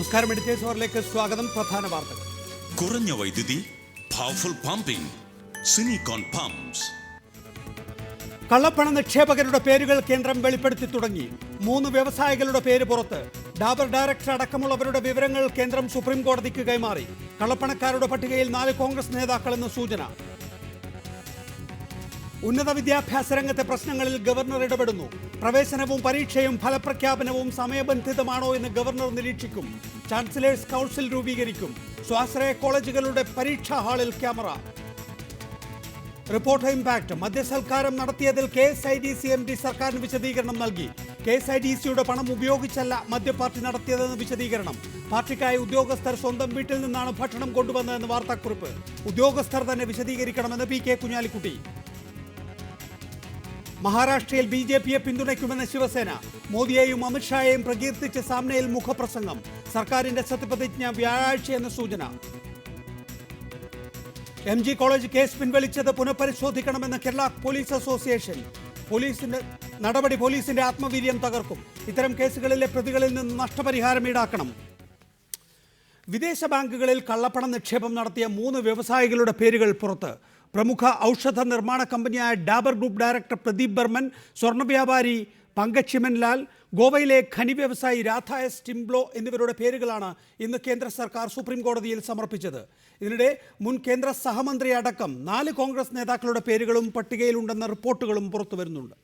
നമസ്കാരം, എഡിറ്റേഴ്സ് അവറിലേക്ക് സ്വാഗതം. പ്രധാന വാർത്തകൾ. കുറഞ്ഞ വൈദ്യുതി, പവർഫുൾ പമ്പിംഗ്, സിനിക്കോൺ പമ്പ്സ്. കള്ളപ്പണ നിക്ഷേപകരുടെ പേരുകൾ കേന്ദ്രം വെളിപ്പെടുത്തി തുടങ്ങി. 3 വ്യവസായികളുടെ പേര് പുറത്ത്. ഡാബർ ഡയറക്ടർ അടക്കമുള്ളവരുടെ വിവരങ്ങൾ കേന്ദ്രം സുപ്രീം കോടതിക്ക് കൈമാറി. കള്ളപ്പണക്കാരുടെ പട്ടികയിൽ 4 കോൺഗ്രസ് നേതാക്കളെന്ന് സൂചന. ഉന്നത വിദ്യാഭ്യാസ രംഗത്തെ പ്രശ്നങ്ങളിൽ ഗവർണർ ഇടപെടുന്നു. പ്രവേശനവും പരീക്ഷയും ഫലപ്രഖ്യാപനവും സമയബന്ധിതമാണോ എന്ന് ഗവർണർ നിരീക്ഷിക്കും. ചാൻസലേഴ്സ് കൗൺസിൽ രൂപീകരിക്കും. സ്വാശ്രയ കോളേജുകളുടെ പരീക്ഷാ ഹാളിൽ ക്യാമറ. Report impact. മദ്യസൽക്കാരം നടത്തിയതിൽ KSIDC MD സർക്കാരിന് വിശദീകരണം നൽകി. KSIDCയുടെ പണം ഉപയോഗിച്ചല്ല മദ്യപാർട്ടി നടത്തിയതെന്ന് വിശദീകരണം. പാർട്ടിക്കായി ഉദ്യോഗസ്ഥർ സ്വന്തം വീട്ടിൽ നിന്നാണ് ഭക്ഷണം കൊണ്ടുവന്നതെന്ന് വാർത്താക്കുറിപ്പ്. ഉദ്യോഗസ്ഥർ തന്നെ വിശദീകരിക്കണമെന്ന് PK കുഞ്ഞാലിക്കുട്ടി. മഹാരാഷ്ട്രയിൽ BJPയെ പിന്തുണയ്ക്കുമെന്ന് ശിവസേന. മോദിയെയും അമിത്ഷായെയും പ്രകീർത്തിച്ച് സാമ്നയിൽ മുഖപ്രസംഗം. സർക്കാരിന്റെ സത്യപ്രതിജ്ഞ വ്യാഴാഴ്ചയെന്ന് സൂചന. MG കോളേജ് കേസ് പിൻവലിച്ചത് പുനഃപരിശോധിക്കണമെന്ന് കേരള പോലീസ് അസോസിയേഷൻ. പോലീസിന്റെ ആത്മവീര്യം തകർക്കും. ഇത്തരം കേസുകളിലെ പ്രതികളിൽ നിന്ന് നഷ്ടപരിഹാരം ഈടാക്കണം. വിദേശ ബാങ്കുകളിൽ കള്ളപ്പണ നിക്ഷേപം നടത്തിയ 3 വ്യവസായികളുടെ പേരുകൾ പുറത്ത്. പ്രമുഖ ഔഷധ നിർമ്മാണ കമ്പനിയായ ഡാബർ ഗ്രൂപ്പ് ഡയറക്ടർ പ്രദീപ് ബർമൻ, സ്വർണ്ണ വ്യാപാരി പങ്കജ് ചിമൻലാൽ, ഗോവയിലെ ഖനി വ്യവസായി രാധ എസ് ടിംബ്ലോ എന്നിവരുടെ പേരുകളാണ് ഇന്ന് കേന്ദ്ര സർക്കാർ സുപ്രീം കോടതിയിൽ സമർപ്പിച്ചത്. ഇതിനിടെ മുൻ കേന്ദ്ര സഹമന്ത്രി അടക്കം 4 കോൺഗ്രസ് നേതാക്കളുടെ പേരുകളും പട്ടികയിലുണ്ടെന്ന റിപ്പോർട്ടുകളും പുറത്തുവരുന്നുണ്ട്.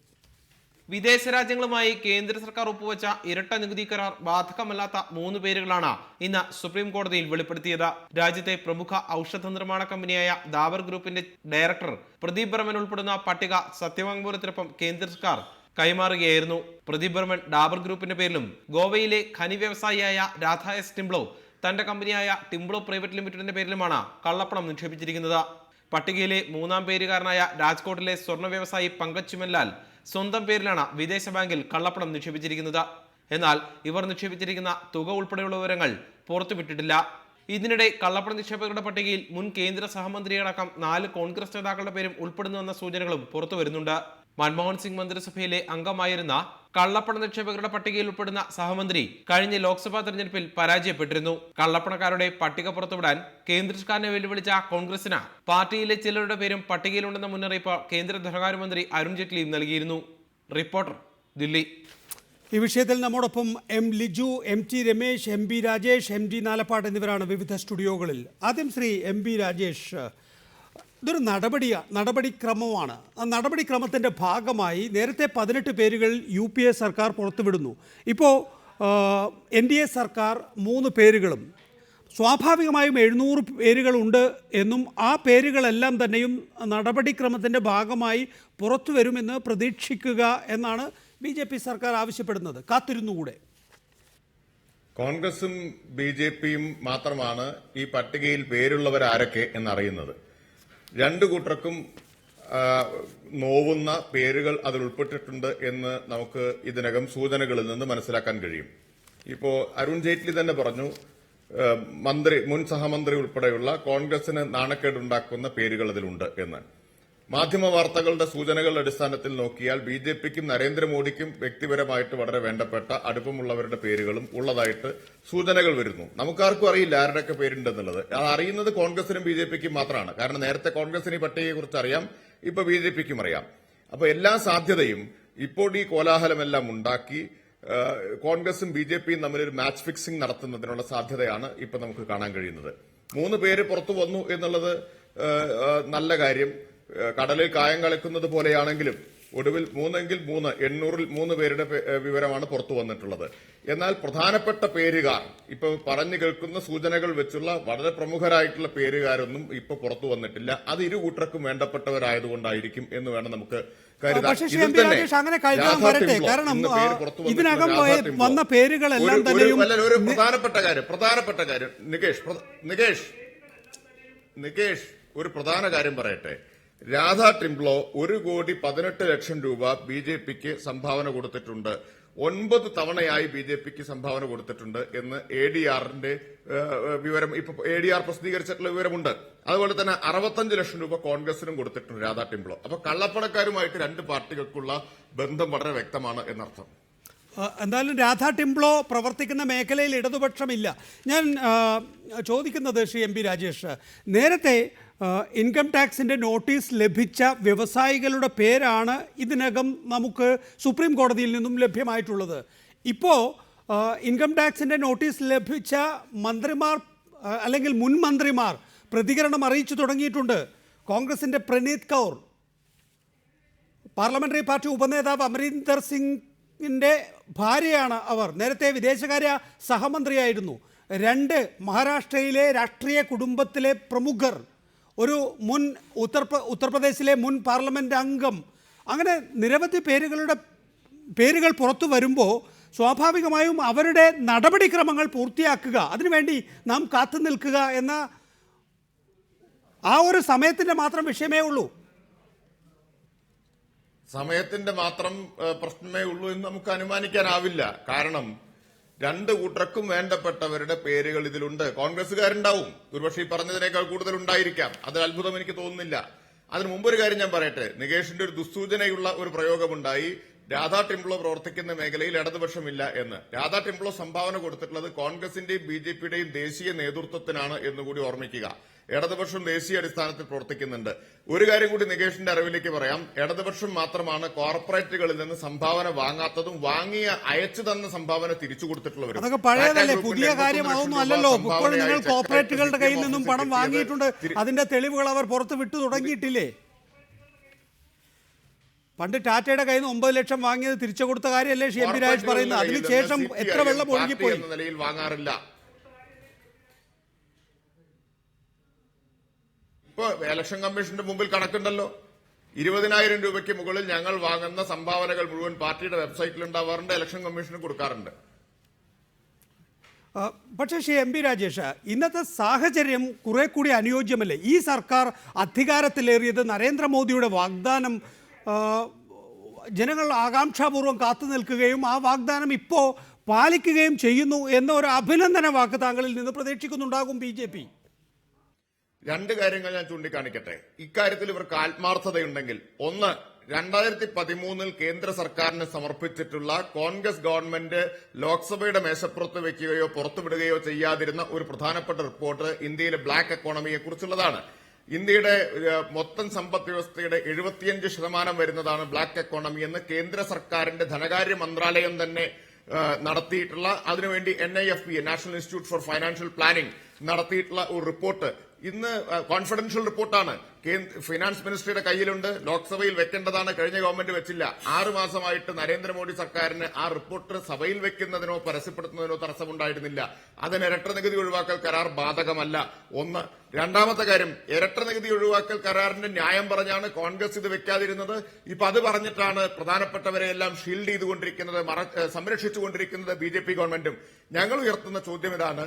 വിദേശ രാജ്യങ്ങളുമായി കേന്ദ്ര സർക്കാർ ഒപ്പുവെച്ച ഇരട്ട നികുതി കരാർ ബാധകമല്ലാത്ത 3 പേരുകളാണ് ഇന്ന് സുപ്രീം കോടതിയിൽ വെളിപ്പെടുത്തിയത്. രാജ്യത്തെ പ്രമുഖ ഔഷധ നിർമ്മാണ കമ്പനിയായ ദാബർ ഗ്രൂപ്പിന്റെ ഡയറക്ടർ പ്രദീപ് ബർമൻ ഉൾപ്പെടുന്ന പട്ടിക സത്യവാങ്മൂലത്തിനൊപ്പം കേന്ദ്ര സർക്കാർ കൈമാറുകയായിരുന്നു. പ്രദീപ് ബർമൻ ഡാബർ ഗ്രൂപ്പിന്റെ പേരിലും ഗോവയിലെ ഖനി വ്യവസായിയായ രാധ എസ് ടിംബ്ലോ തന്റെ കമ്പനിയായ ടിംബ്ലോ പ്രൈവറ്റ് ലിമിറ്റഡിന്റെ പേരിലുമാണ് കള്ളപ്പണം നിക്ഷേപിച്ചിരിക്കുന്നത്. പട്ടികയിലെ 3ാം പേരുകാരനായ രാജ്കോട്ടിലെ സ്വർണ്ണ വ്യവസായി പങ്കജ് ചിമൻലാൽ സ്വന്തം പേരിലാണ് വിദേശ ബാങ്കിൽ കള്ളപ്പണം നിക്ഷേപിച്ചിരിക്കുന്നത്. എന്നാൽ ഇവർ നിക്ഷേപിച്ചിരിക്കുന്ന തുക ഉൾപ്പെടെയുള്ള വിവരങ്ങൾ പുറത്തുവിട്ടിട്ടില്ല. ഇതിനിടെ കള്ളപ്പണ നിക്ഷേപകരുടെ പട്ടികയിൽ മുൻ കേന്ദ്ര സഹമന്ത്രിയടക്കം 4 കോൺഗ്രസ് നേതാക്കളുടെ പേരും ഉൾപ്പെടുന്നുവെന്ന സൂചനകളും പുറത്തു വരുന്നുണ്ട്. മൻമോഹൻ സിംഗ് മന്ത്രിസഭയിലെ അംഗമായിരുന്ന കള്ളപ്പണ നിക്ഷേപകരുടെ പട്ടികയിൽ ഉൾപ്പെടുന്ന സഹമന്ത്രി കഴിഞ്ഞ ലോക്സഭാ തെരഞ്ഞെടുപ്പിൽ പരാജയപ്പെട്ടിരുന്നു. കള്ളപ്പണക്കാരുടെ പട്ടിക പുറത്തുവിടാൻ കേന്ദ്ര സർക്കാരിനെ വെല്ലുവിളിച്ച കോൺഗ്രസിന് പാർട്ടിയിലെ ചിലരുടെ പേരും പട്ടികയിലുണ്ടെന്ന മുന്നറിയിപ്പ് കേന്ദ്ര ധനകാര്യമന്ത്രി അരുൺ ജെയ്റ്റ്ലിയും നൽകിയിരുന്നു. റിപ്പോർട്ടർ, ദില്ലി. ഈ വിഷയത്തിൽ നമ്മോടൊപ്പം M Liju, MT Ramesh, MB Rajesh, MD Nalappat എന്നിവരാണ് വിവിധ സ്റ്റുഡിയോകളിൽ. ആദ്യം ശ്രീ MB രാജേഷ്, ഇതൊരു നടപടിക്രമമാണ്. ആ നടപടിക്രമത്തിൻ്റെ ഭാഗമായി നേരത്തെ 18 പേരുകൾ UPA സർക്കാർ പുറത്തുവിടുന്നു. ഇപ്പോൾ NDA സർക്കാർ 3 പേരുകളും, സ്വാഭാവികമായും 700 പേരുകളുണ്ട് എന്നും ആ പേരുകളെല്ലാം തന്നെയും നടപടിക്രമത്തിൻ്റെ ഭാഗമായി പുറത്തു വരുമെന്ന് പ്രതീക്ഷിക്കുക എന്നാണ് BJP സർക്കാർ ആവശ്യപ്പെടുന്നത്. കാത്തിരുന്നുകൂടെ? കോൺഗ്രസും BJPയും മാത്രമാണ് ഈ പട്ടികയിൽ പേരുള്ളവരാരൊക്കെ എന്നറിയുന്നത്. 2 കൂട്ടർക്കും നോവുന്ന പേരുകൾ അതിൽ ഉൾപ്പെട്ടിട്ടുണ്ട് എന്ന് നമുക്ക് ഇതിനകം സൂചനകളിൽ നിന്ന് മനസ്സിലാക്കാൻ കഴിയും. ഇപ്പോ അരുൺ ജെയ്റ്റ്ലി തന്നെ പറഞ്ഞു, മുൻ സഹമന്ത്രി ഉൾപ്പെടെയുള്ള കോൺഗ്രസിന് നാണക്കേടുണ്ടാക്കുന്ന പേരുകൾ അതിലുണ്ട് എന്ന്. മാധ്യമ വാർത്തകളുടെ സൂചനകളുടെ അടിസ്ഥാനത്തിൽ നോക്കിയാൽ BJPക്കും നരേന്ദ്രമോദിക്കും വ്യക്തിപരമായിട്ട് വളരെ വേണ്ടപ്പെട്ട അടുപ്പമുള്ളവരുടെ പേരുകളും ഉള്ളതായിട്ട് സൂചനകൾ വരുന്നു. നമുക്കാർക്കും അറിയില്ല ആരുടെയൊക്കെ പേരുണ്ടെന്നുള്ളത്. അത് അറിയുന്നത് കോൺഗ്രസിനും BJPക്കും മാത്രമാണ്. കാരണം നേരത്തെ കോൺഗ്രസിന് ഈ പട്ടികയെക്കുറിച്ച് അറിയാം, ഇപ്പൊ BJPക്കും അറിയാം. അപ്പൊ എല്ലാ സാധ്യതയും ഇപ്പോൾ ഈ കോലാഹലമെല്ലാം ഉണ്ടാക്കി കോൺഗ്രസും BJPയും തമ്മിലൊരു മാച്ച് ഫിക്സിംഗ് നടത്തുന്നതിനുള്ള സാധ്യതയാണ് ഇപ്പൊ നമുക്ക് കാണാൻ കഴിയുന്നത്. 3 പേര് പുറത്തു വന്നു എന്നുള്ളത് നല്ല കാര്യം. കടലിൽ കായം കളിക്കുന്നത് പോലെയാണെങ്കിലും ഒടുവിൽ 800-ൽ 3 പേരുടെ വിവരമാണ് പുറത്തു വന്നിട്ടുള്ളത്. എന്നാൽ പ്രധാനപ്പെട്ട പേരുകാർ ഇപ്പൊ പറഞ്ഞു കേൾക്കുന്ന സൂചനകൾ വെച്ചുള്ള വളരെ പ്രമുഖരായിട്ടുള്ള പേരുകാരൊന്നും ഇപ്പൊ പുറത്തു വന്നിട്ടില്ല. അത് 2 കൂട്ടർക്കും വേണ്ടപ്പെട്ടവരായതുകൊണ്ടായിരിക്കും എന്ന് വേണം നമുക്ക് കരുതാൻ. ഒരു പ്രധാനപ്പെട്ട കാര്യം നികേഷ് ഒരു പ്രധാന കാര്യം പറയട്ടെ. രാധ ടിംബ്ലോ 1,18,00,000 രൂപ BJPക്ക് സംഭാവന കൊടുത്തിട്ടുണ്ട്. 9 തവണയായി BJPക്ക് സംഭാവന കൊടുത്തിട്ടുണ്ട് എന്ന് ADRന്റെ വിവരം ഇപ്പൊ ADR പ്രസിദ്ധീകരിച്ചിട്ടുള്ള വിവരമുണ്ട്. അതുപോലെ തന്നെ 65 ലക്ഷം രൂപ കോൺഗ്രസിനും കൊടുത്തിട്ടുണ്ട് രാധ ടിംബ്ലോ. അപ്പൊ കള്ളപ്പണക്കാരുമായിട്ട് 2 പാർട്ടികൾക്കുള്ള ബന്ധം വളരെ വ്യക്തമാണ് എന്നർത്ഥം. എന്തായാലും രാധാ ടിംബ്ലോ പ്രവർത്തിക്കുന്ന മേഖലയിൽ ഇടതുപക്ഷമില്ല. ഞാൻ ചോദിക്കുന്നത് ശ്രീ എം പി രാജേഷ്, നേരത്തെ ഇൻകം ടാക്സിൻ്റെ നോട്ടീസ് ലഭിച്ച വ്യവസായികളുടെ പേരാണ് ഇതിനകം നമുക്ക് സുപ്രീം കോടതിയിൽ നിന്നും ലഭ്യമായിട്ടുള്ളത്. ഇപ്പോൾ ഇൻകം ടാക്സിൻ്റെ നോട്ടീസ് ലഭിച്ച മന്ത്രിമാർ അല്ലെങ്കിൽ മുൻ മന്ത്രിമാർ പ്രതികരണം അറിയിച്ചു തുടങ്ങിയിട്ടുണ്ട്. കോൺഗ്രസിൻ്റെ പ്രണീത് കൗർ, പാർലമെൻ്ററി പാർട്ടി ഉപനേതാവ് അമരീന്ദർ സിംഗിൻ്റെ ഭാര്യയാണ് അവർ. നേരത്തെ വിദേശകാര്യ സഹമന്ത്രിയായിരുന്നു. 2 മഹാരാഷ്ട്രയിലെ രാഷ്ട്രീയ കുടുംബത്തിലെ പ്രമുഖർ, ഒരു മുൻ ഉത്തർപ്രദേശിലെ മുൻ പാർലമെൻറ്റ് അംഗം, അങ്ങനെ നിരവധി പേരുകൾ പുറത്തു വരുമ്പോൾ സ്വാഭാവികമായും അവരുടെ നടപടിക്രമങ്ങൾ പൂർത്തിയാക്കുക, അതിനുവേണ്ടി നാം കാത്തു നിൽക്കുക എന്ന ആ ഒരു സമയത്തിൻ്റെ മാത്രം വിഷയമേ ഉള്ളൂ. സമയത്തിന്റെ മാത്രം പ്രശ്നമേ ഉള്ളൂ എന്ന് നമുക്ക് അനുമാനിക്കാനാവില്ല. കാരണം 2 കൂട്ടർക്കും വേണ്ടപ്പെട്ടവരുടെ പേരുകൾ ഇതിലുണ്ട്. കോൺഗ്രസ്സുകാരുണ്ടാവും, ഒരുപക്ഷെ ഈ പറഞ്ഞതിനേക്കാൾ കൂടുതൽ ഉണ്ടായിരിക്കാം, അതിൽ അത്ഭുതം എനിക്ക് തോന്നുന്നില്ല. അതിനു മുമ്പ് ഒരു കാര്യം ഞാൻ പറയട്ടെ. നികേഷിന്റെ ഒരു ദുസ്സൂചനയുള്ള ഒരു പ്രയോഗമുണ്ടായി, രാധാ ടിംബ്ലോ പ്രവർത്തിക്കുന്ന മേഖലയിൽ ഇടതുപക്ഷമില്ല എന്ന്. രാധാ ടിംബ്ലോ സംഭാവന കൊടുത്തിട്ടുള്ളത് കോൺഗ്രസിന്റെയും BJPയുടെയും ദേശീയ നേതൃത്വത്തിനാണ് എന്നുകൂടി ഓർമ്മിക്കുക. ഇടതുപക്ഷം ദേശീയ അടിസ്ഥാനത്തിൽ പ്രവർത്തിക്കുന്നുണ്ട്. ഒരു കാര്യം കൂടി നികേഷിന്റെ അറിവിലേക്ക് പറയാം. ഇടതുപക്ഷം മാത്രമാണ് കോർപ്പറേറ്റുകളിൽ നിന്ന് സംഭാവന വാങ്ങാത്തതും വാങ്ങിയ അയച്ചു തന്ന സംഭാവന തിരിച്ചു കൊടുത്തിട്ടുള്ളവരും. അതൊക്കെ പഴയതല്ലേ, പുതിയ കാര്യം അതൊന്നും അല്ലല്ലോ. ഇപ്പോൾ നിങ്ങൾ കോർപ്പറേറ്റുകളുടെ കയ്യിൽ നിന്നും പണം വാങ്ങിയിട്ടുണ്ട്, അതിന്റെ തെളിവുകൾ അവർ പുറത്ത് വിട്ടു തുടങ്ങിയിട്ടില്ലേ? പണ്ട് ടാറ്റയുടെ കയ്യിൽ നിന്ന് 9 ലക്ഷം വാങ്ങിയത് തിരിച്ചു കൊടുത്ത കാര്യമല്ലേ ശ്രീ എം പി രാജേഷ് പറയുന്നത്? അതിനുശേഷം എത്ര വെള്ളം ഒഴുകിപ്പോയി? നിലയിൽ വാങ്ങാറില്ല. ഇപ്പൊ ഇലക്ഷൻ കമ്മീഷന്റെ മുമ്പിൽ കണക്കുണ്ടല്ലോ. 20,000 രൂപയ്ക്ക് മുകളിൽ ഞങ്ങൾ വാങ്ങുന്ന സംഭാവനകൾ മുഴുവൻ പാർട്ടിയുടെ വെബ്സൈറ്റിൽ ഉണ്ടാവാറുണ്ട്, ഇലക്ഷൻ കമ്മീഷന് കൊടുക്കാറുണ്ട്. പക്ഷേ ശ്രീ എം പി രാജേഷ്, ഇന്നത്തെ സാഹചര്യം കുറെ കൂടി അനുയോജ്യമല്ലേ? ഈ സർക്കാർ അധികാരത്തിലേറിയത് നരേന്ദ്രമോദിയുടെ വാഗ്ദാനം ജനങ്ങൾ ആകാംക്ഷാപൂർവ്വം കാത്തു നിൽക്കുകയും ആ വാഗ്ദാനം ഇപ്പോൾ പാലിക്കുകയും ചെയ്യുന്നു എന്ന ഒരു അഭിനന്ദന വാക്ക് താങ്കളിൽ നിന്ന് പ്രതീക്ഷിക്കുന്നുണ്ടാകും BJP. 2 കാര്യങ്ങൾ ഞാൻ ചൂണ്ടിക്കാണിക്കട്ടെ. ഇക്കാര്യത്തിൽ ഇവർക്ക് ആത്മാർത്ഥതയുണ്ടെങ്കിൽ, ഒന്ന്, 2013 കേന്ദ്ര സർക്കാരിന് സമർപ്പിച്ചിട്ടുള്ള കോൺഗ്രസ് ഗവൺമെന്റ് ലോക്സഭയുടെ മേശപ്പുറത്ത് വെക്കുകയോ പുറത്തുവിടുകയോ ചെയ്യാതിരുന്ന ഒരു പ്രധാനപ്പെട്ട റിപ്പോർട്ട് ഇന്ത്യയിലെ ബ്ലാക്ക് എക്കോണമിയെ കുറിച്ചുള്ളതാണ്. ഇന്ത്യയുടെ മൊത്തം സമ്പദ് വ്യവസ്ഥയുടെ 75% വരുന്നതാണ് ബ്ലാക്ക് എക്കോണമി എന്ന് കേന്ദ്ര സർക്കാരിന്റെ ധനകാര്യ മന്ത്രാലയം തന്നെ നടത്തിയിട്ടുള്ള, അതിനുവേണ്ടി NIFP national institute four financial planning നടത്തിയിട്ടുള്ള ഒരു റിപ്പോർട്ട് ഇന്ന് കോൺഫിഡൻഷ്യൽ റിപ്പോർട്ടാണ്. ഫിനാൻസ് മിനിസ്ട്രിയുടെ കയ്യിലുണ്ട്, ലോക്സഭയിൽ വെക്കേണ്ടതാണ്, കഴിഞ്ഞ ഗവൺമെന്റ് വെച്ചില്ല. 6 മാസമായിട്ട് നരേന്ദ്രമോദി സർക്കാരിന് ആ റിപ്പോർട്ട് സഭയിൽ വെക്കുന്നതിനോ പരസ്യപ്പെടുത്തുന്നതിനോ തടസ്സമുണ്ടായിരുന്നില്ല. അതിന് ഇരട്ട നികുതി ഒഴിവാക്കൽ കരാർ ബാധകമല്ല. ഒന്ന്. രണ്ടാമത്തെ കാര്യം, ഇരട്ട നികുതി ഒഴിവാക്കൽ കരാറിന്റെ ന്യായം പറഞ്ഞാണ് കോൺഗ്രസ് ഇത് വെക്കാതിരുന്നത്. ഇപ്പൊ അത് പറഞ്ഞിട്ടാണ് പ്രധാനപ്പെട്ടവരെ എല്ലാം ഷീൽഡ് ചെയ്തുകൊണ്ടിരിക്കുന്നത്, സംരക്ഷിച്ചുകൊണ്ടിരിക്കുന്നത് BJP ഗവൺമെന്റും. ഞങ്ങൾ ഉയർത്തുന്ന ചോദ്യം ഇതാണ്,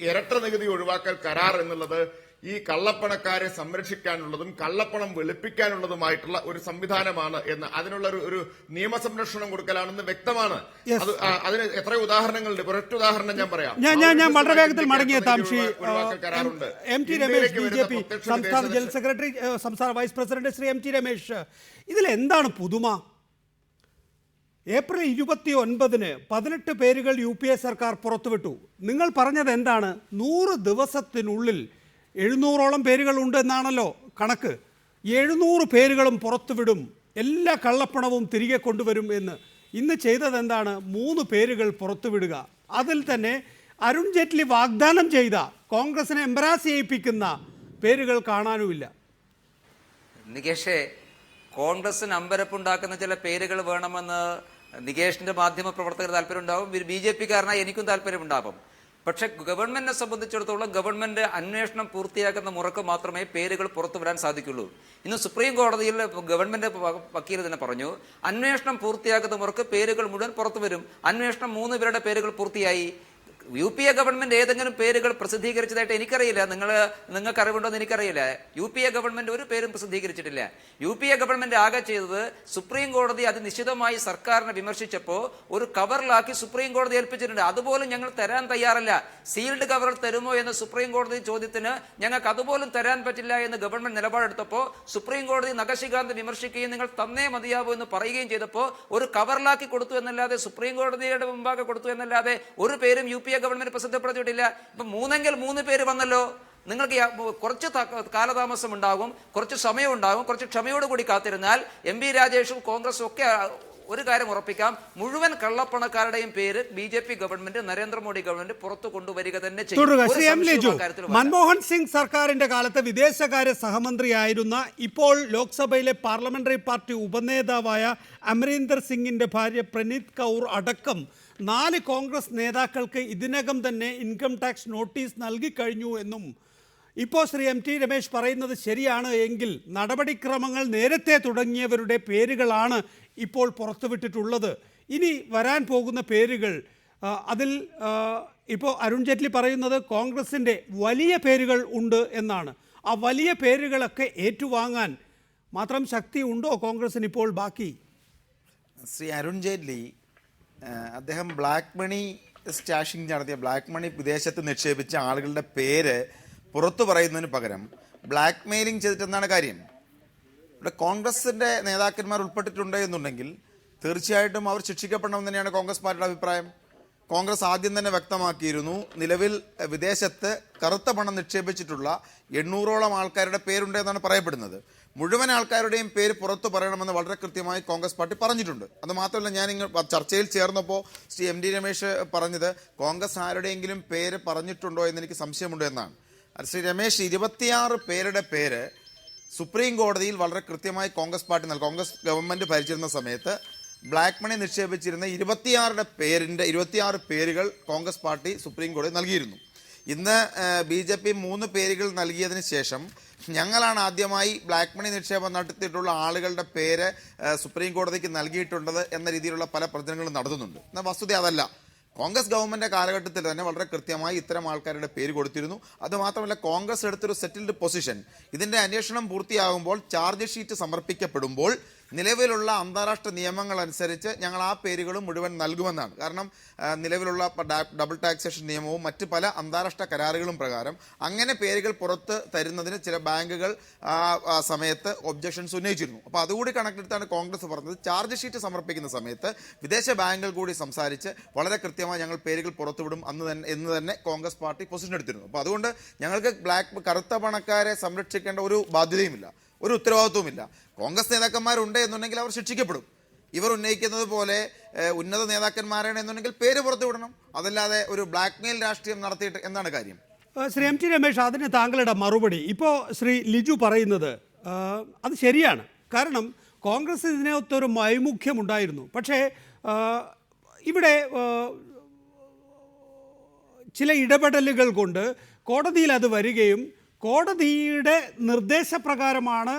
ഇരട്ട നികുതി ഒഴിവാക്കൽ കരാർ എന്നുള്ളത് ഈ കള്ളപ്പണക്കാരെ സംരക്ഷിക്കാനുള്ളതും കള്ളപ്പണം വെളുപ്പിക്കാനുള്ളതുമായിട്ടുള്ള ഒരു സംവിധാനമാണ് എന്ന്, അതിനുള്ള ഒരു നിയമസംരക്ഷണം കൊടുക്കലാണെന്ന് വ്യക്തമാണ്. അതിന് എത്ര ഉദാഹരണങ്ങളുണ്ട്. ഒരൊറ്റ ഉദാഹരണം ഞാൻ പറയാം. ഞാൻ വളരെ വേഗത്തിൽ മടങ്ങിയെത്താം. Shri M T Ramesh, BJP സംസ്ഥാന ജനറൽ സെക്രട്ടറി, സംസ്ഥാന vice president Shri M T Ramesh, ഇതിലെന്താണ് പുതുമ? ഏപ്രിൽ 29-ന് 18 പേരുകൾ UPA സർക്കാർ പുറത്തുവിട്ടു. നിങ്ങൾ പറഞ്ഞത് എന്താണ്? 100 ദിവസത്തിനുള്ളിൽ 700ഓളം പേരുകൾ ഉണ്ട് എന്നാണല്ലോ കണക്ക്. 700 പേരുകളും പുറത്തുവിടും, എല്ലാ കള്ളപ്പണവും തിരികെ കൊണ്ടുവരും എന്ന്. ഇന്ന് ചെയ്തത് എന്താണ്? 3 പേരുകൾ പുറത്തുവിടുക. അതിൽ തന്നെ അരുൺ ജെയ്റ്റ്ലി വാഗ്ദാനം ചെയ്ത കോൺഗ്രസിനെ എംബറാസ് ചെയ്യിപ്പിക്കുന്ന പേരുകൾ കാണാനുമില്ല. നികേഷേ, കോൺഗ്രസിന് അമ്പരപ്പുണ്ടാക്കുന്ന ചില പേരുകൾ വേണമെന്ന് നികേഷിന്റെ മാധ്യമ പ്രവർത്തകർ താല്പര്യമുണ്ടാവും, BJP-കാരനായി എനിക്കും താല്പര്യമുണ്ടാകും. പക്ഷെ ഗവൺമെന്റിനെ സംബന്ധിച്ചിടത്തോളം ഗവൺമെന്റ് അന്വേഷണം പൂർത്തിയാക്കുന്ന മുറക്ക് മാത്രമേ പേരുകൾ പുറത്തു വരാൻ സാധിക്കുള്ളൂ. ഇന്ന് സുപ്രീം കോടതിയിൽ ഗവൺമെന്റ് വക്കീൽ തന്നെ പറഞ്ഞു, അന്വേഷണം പൂർത്തിയാക്കുന്ന മുറക്ക് പേരുകൾ മുഴുവൻ പുറത്തു വരും. അന്വേഷണം 3 പേരുടെ പേരുകൾ പൂർത്തിയായി. UPA ഗവൺമെന്റ് ഏതെങ്കിലും പേരുകൾ പ്രസിദ്ധീകരിച്ചതായിട്ട് എനിക്കറിയില്ല. നിങ്ങൾക്ക് അറിവുണ്ടോ എന്ന് എനിക്കറിയില്ല. UPA ഗവൺമെന്റ് ഒരു പേരും പ്രസിദ്ധീകരിച്ചിട്ടില്ല. UPA ഗവൺമെന്റ് ആകെ ചെയ്തത് സുപ്രീം കോടതി അത് നിശ്ചിതമായി സർക്കാരിനെ വിമർശിച്ചപ്പോൾ ഒരു കവറിലാക്കി സുപ്രീം കോടതി ഏൽപ്പിച്ചിട്ടുണ്ട്. അതുപോലും ഞങ്ങൾ തരാൻ തയ്യാറല്ല. സീൽഡ് കവറിൽ തരുമോ എന്ന സുപ്രീം കോടതി ചോദ്യത്തിന് ഞങ്ങൾക്ക് അതുപോലും തരാൻ പറ്റില്ല എന്ന് ഗവൺമെന്റ് നിലപാടെടുത്തപ്പോൾ സുപ്രീം കോടതി നഖശികാന്ത് വിമർശിക്കുകയും നിങ്ങൾ തന്നേ മതിയാവൂ എന്ന് പറയുകയും ചെയ്തപ്പോൾ ഒരു കവറിലാക്കി കൊടുത്തു എന്നല്ലാതെ സുപ്രീം കോടതിയുടെ മുമ്പാകെ കൊടുത്തു എന്നല്ലാതെ ഒരു പേരും UPA ഗവൺമെന്റ് പ്രസിദ്ധപ്പെടുത്തിയിട്ടില്ല. ഇപ്പൊ 3 പേര് വന്നല്ലോ. നിങ്ങൾക്ക് കുറച്ച് കാലതാമസം ഉണ്ടാകും, കുറച്ച് സമയം ഉണ്ടാകും. കുറച്ച് ക്ഷമയോടുകൂടി കാത്തിരുന്നാൽ MB രാജേഷും കോൺഗ്രസും ഒക്കെ ഒരു കാര്യം ഉറപ്പിക്കാം, മുഴുവൻ കള്ളപ്പണക്കാരുടെയും പേര് BJP ഗവൺമെന്റ്, നരേന്ദ്രമോദി ഗവൺമെന്റ് പുറത്തു കൊണ്ടുവരിക തന്നെ ചെയ്യും. മൻമോഹൻ സിംഗ് സർക്കാരിന്റെ കാലത്ത് വിദേശകാര്യ സഹമന്ത്രിയായിരുന്ന ഇപ്പോൾ ലോക്സഭയിലെ പാർലമെന്ററി പാർട്ടി ഉപനേതാവായ അമരീന്ദർ സിംഗിന്റെ ഭാര്യ പ്രണീത് കൗർ അടക്കം 4 കോൺഗ്രസ് നേതാക്കൾക്ക് ഇതിനകം തന്നെ ഇൻകം ടാക്സ് നോട്ടീസ് നൽകിക്കഴിഞ്ഞു എന്നും ഇപ്പോൾ ശ്രീ MT രമേശ് പറയുന്നത് ശരിയാണ് എങ്കിൽ നടപടിക്രമങ്ങൾ നേരത്തെ തുടങ്ങിയവരുടെ പേരുകളാണ് ഇപ്പോൾ പുറത്തുവിട്ടിട്ടുള്ളത്. ഇനി വരാൻ പോകുന്ന പേരുകൾ അതിൽ ഇപ്പോൾ അരുൺ ജെയ്റ്റ്ലി പറയുന്നത് കോൺഗ്രസിൻ്റെ വലിയ പേരുകൾ ഉണ്ട് എന്നാണ്. ആ വലിയ പേരുകളൊക്കെ ഏറ്റുവാങ്ങാൻ മാത്രം ശക്തി ഉണ്ടോ കോൺഗ്രസിന് ഇപ്പോൾ ബാക്കി? ശ്രീ അരുൺ ജെയ്റ്റ്ലി അദ്ദേഹം ബ്ലാക്ക് മണി സ്റ്റാഷിംഗ് നടത്തിയ ബ്ലാക്ക് മണി വിദേശത്ത് നിക്ഷേപിച്ച ആളുകളുടെ പേര് പുറത്തു പറയുന്നതിന് പകരം ബ്ലാക്ക് മെയിലിംഗ് ചെയ്തിട്ടെന്നാണ് കാര്യം. ഇവിടെ കോൺഗ്രസിൻ്റെ നേതാക്കന്മാർ ഉൾപ്പെട്ടിട്ടുണ്ട് എന്നുണ്ടെങ്കിൽ തീർച്ചയായിട്ടും അവർ ശിക്ഷിക്കപ്പെടണമെന്ന് തന്നെയാണ് കോൺഗ്രസ് പാർട്ടിയുടെ അഭിപ്രായം. കോൺഗ്രസ് ആദ്യം തന്നെ വ്യക്തമാക്കിയിരുന്നു, നിലവിൽ വിദേശത്ത് കറുത്ത പണം നിക്ഷേപിച്ചിട്ടുള്ള 800ഓളം ആൾക്കാരുടെ പേരുണ്ട് എന്നാണ് പറയപ്പെടുന്നത്. മുഴുവൻ ആൾക്കാരുടെയും പേര് പുറത്തു പറയണമെന്ന് വളരെ കൃത്യമായി കോൺഗ്രസ് പാർട്ടി പറഞ്ഞിട്ടുണ്ട്. അത് മാത്രമല്ല, ഞാൻ ചർച്ചയിൽ ചേർന്നപ്പോൾ ശ്രീ MD രമേശ് പറഞ്ഞത് കോൺഗ്രസ് ആരുടെയെങ്കിലും പേര് പറഞ്ഞിട്ടുണ്ടോ എന്ന് എനിക്ക് സംശയമുണ്ട് എന്നാണ്. ശ്രീ രമേശ്, 26 പേരുടെ പേര് സുപ്രീം കോടതിയിൽ വളരെ കൃത്യമായി കോൺഗ്രസ് പാർട്ടി കോൺഗ്രസ് ഗവൺമെന്റ് ഭരിച്ചിരുന്ന സമയത്ത് ബ്ലാക്ക് മണി നിക്ഷേപിച്ചിരുന്ന 26 പേരുകൾ കോൺഗ്രസ് പാർട്ടി സുപ്രീം കോടതി നൽകിയിരുന്നു. ഇന്ന് BJP 3 പേരുകൾ നൽകിയതിന് ശേഷം ഞങ്ങളാണ് ആദ്യമായി ബ്ലാക്ക് മണി നിക്ഷേപം നടത്തിയിട്ടുള്ള ആളുകളുടെ പേര് സുപ്രീം കോടതിക്ക് നൽകിയിട്ടുള്ളത് എന്ന രീതിയിലുള്ള പല പ്രചരണങ്ങളും നടത്തുന്നുണ്ട്. എന്നാൽ വസ്തുത അതല്ല. കോൺഗ്രസ് ഗവൺമെന്റ് കാലഘട്ടത്തിൽ തന്നെ വളരെ കൃത്യമായി ഇത്തരം ആൾക്കാരുടെ പേര് കൊടുത്തിരുന്നു. അതുമാത്രമല്ല, കോൺഗ്രസ് എടുത്തൊരു സെറ്റിൽഡ് പൊസിഷൻ, ഇതിന്റെ അന്വേഷണം പൂർത്തിയാകുമ്പോൾ ചാർജ് ഷീറ്റ് സമർപ്പിക്കപ്പെടുമ്പോൾ നിലവിലുള്ള അന്താരാഷ്ട്ര നിയമങ്ങൾ അനുസരിച്ച് ഞങ്ങൾ ആ പേരുകളും മുഴുവൻ നൽകുമെന്നാണ്. കാരണം നിലവിലുള്ള ഡബിൾ ടാക്സേഷൻ നിയമവും മറ്റ് പല അന്താരാഷ്ട്ര കരാറുകളും പ്രകാരം അങ്ങനെ പേരുകൾ പുറത്ത് തരുന്നതിന് ചില ബാങ്കുകൾ ആ സമയത്ത് ഒബ്ജക്ഷൻസ് ഉന്നയിച്ചിരുന്നു. അപ്പോൾ അതുകൂടി കണക്കെടുത്താണ് കോൺഗ്രസ് പറഞ്ഞത് ചാർജ് ഷീറ്റ് സമർപ്പിക്കുന്ന സമയത്ത് വിദേശ ബാങ്കുകൾ കൂടി സംസാരിച്ച് വളരെ കൃത്യമായി ഞങ്ങൾ പേരുകൾ പുറത്തുവിടും എന്ന് തന്നെ കോൺഗ്രസ് പാർട്ടി പൊസിഷൻ എടുത്തിരുന്നു. അപ്പോൾ അതുകൊണ്ട് ഞങ്ങൾക്ക് കറുത്ത പണക്കാരെ സംരക്ഷിക്കേണ്ട ഒരു ബാധ്യതയുമില്ല, ഒരു ഉത്തരവാദിത്വമില്ല. കോൺഗ്രസ് നേതാക്കന്മാരുണ്ട് എന്നുണ്ടെങ്കിൽ അവർ ശിക്ഷിക്കപ്പെടും. ഇവർ ഉന്നയിക്കുന്നത് പോലെ ഉന്നത നേതാക്കന്മാരാണ് എന്നുണ്ടെങ്കിൽ പേര് പുറത്തുവിടണം. അതല്ലാതെ ഒരു ബ്ലാക്ക് മെയിൽ രാഷ്ട്രീയം നടത്തിയിട്ട് എന്താണ് കാര്യം? ശ്രീ MT രമേശ്, അതിന് താങ്കളുടെ മറുപടി. ഇപ്പോൾ ശ്രീ ലിജു പറയുന്നത് അത് ശരിയാണ്. കാരണം കോൺഗ്രസ് ഇതിനകത്തൊരു വൈമുഖ്യമുണ്ടായിരുന്നു. പക്ഷേ ഇവിടെ ചില ഇടപെടലുകൾ കൊണ്ട് കോടതിയിൽ അത് വരികയും കോടതിയുടെ നിർദ്ദേശപ്രകാരമാണ്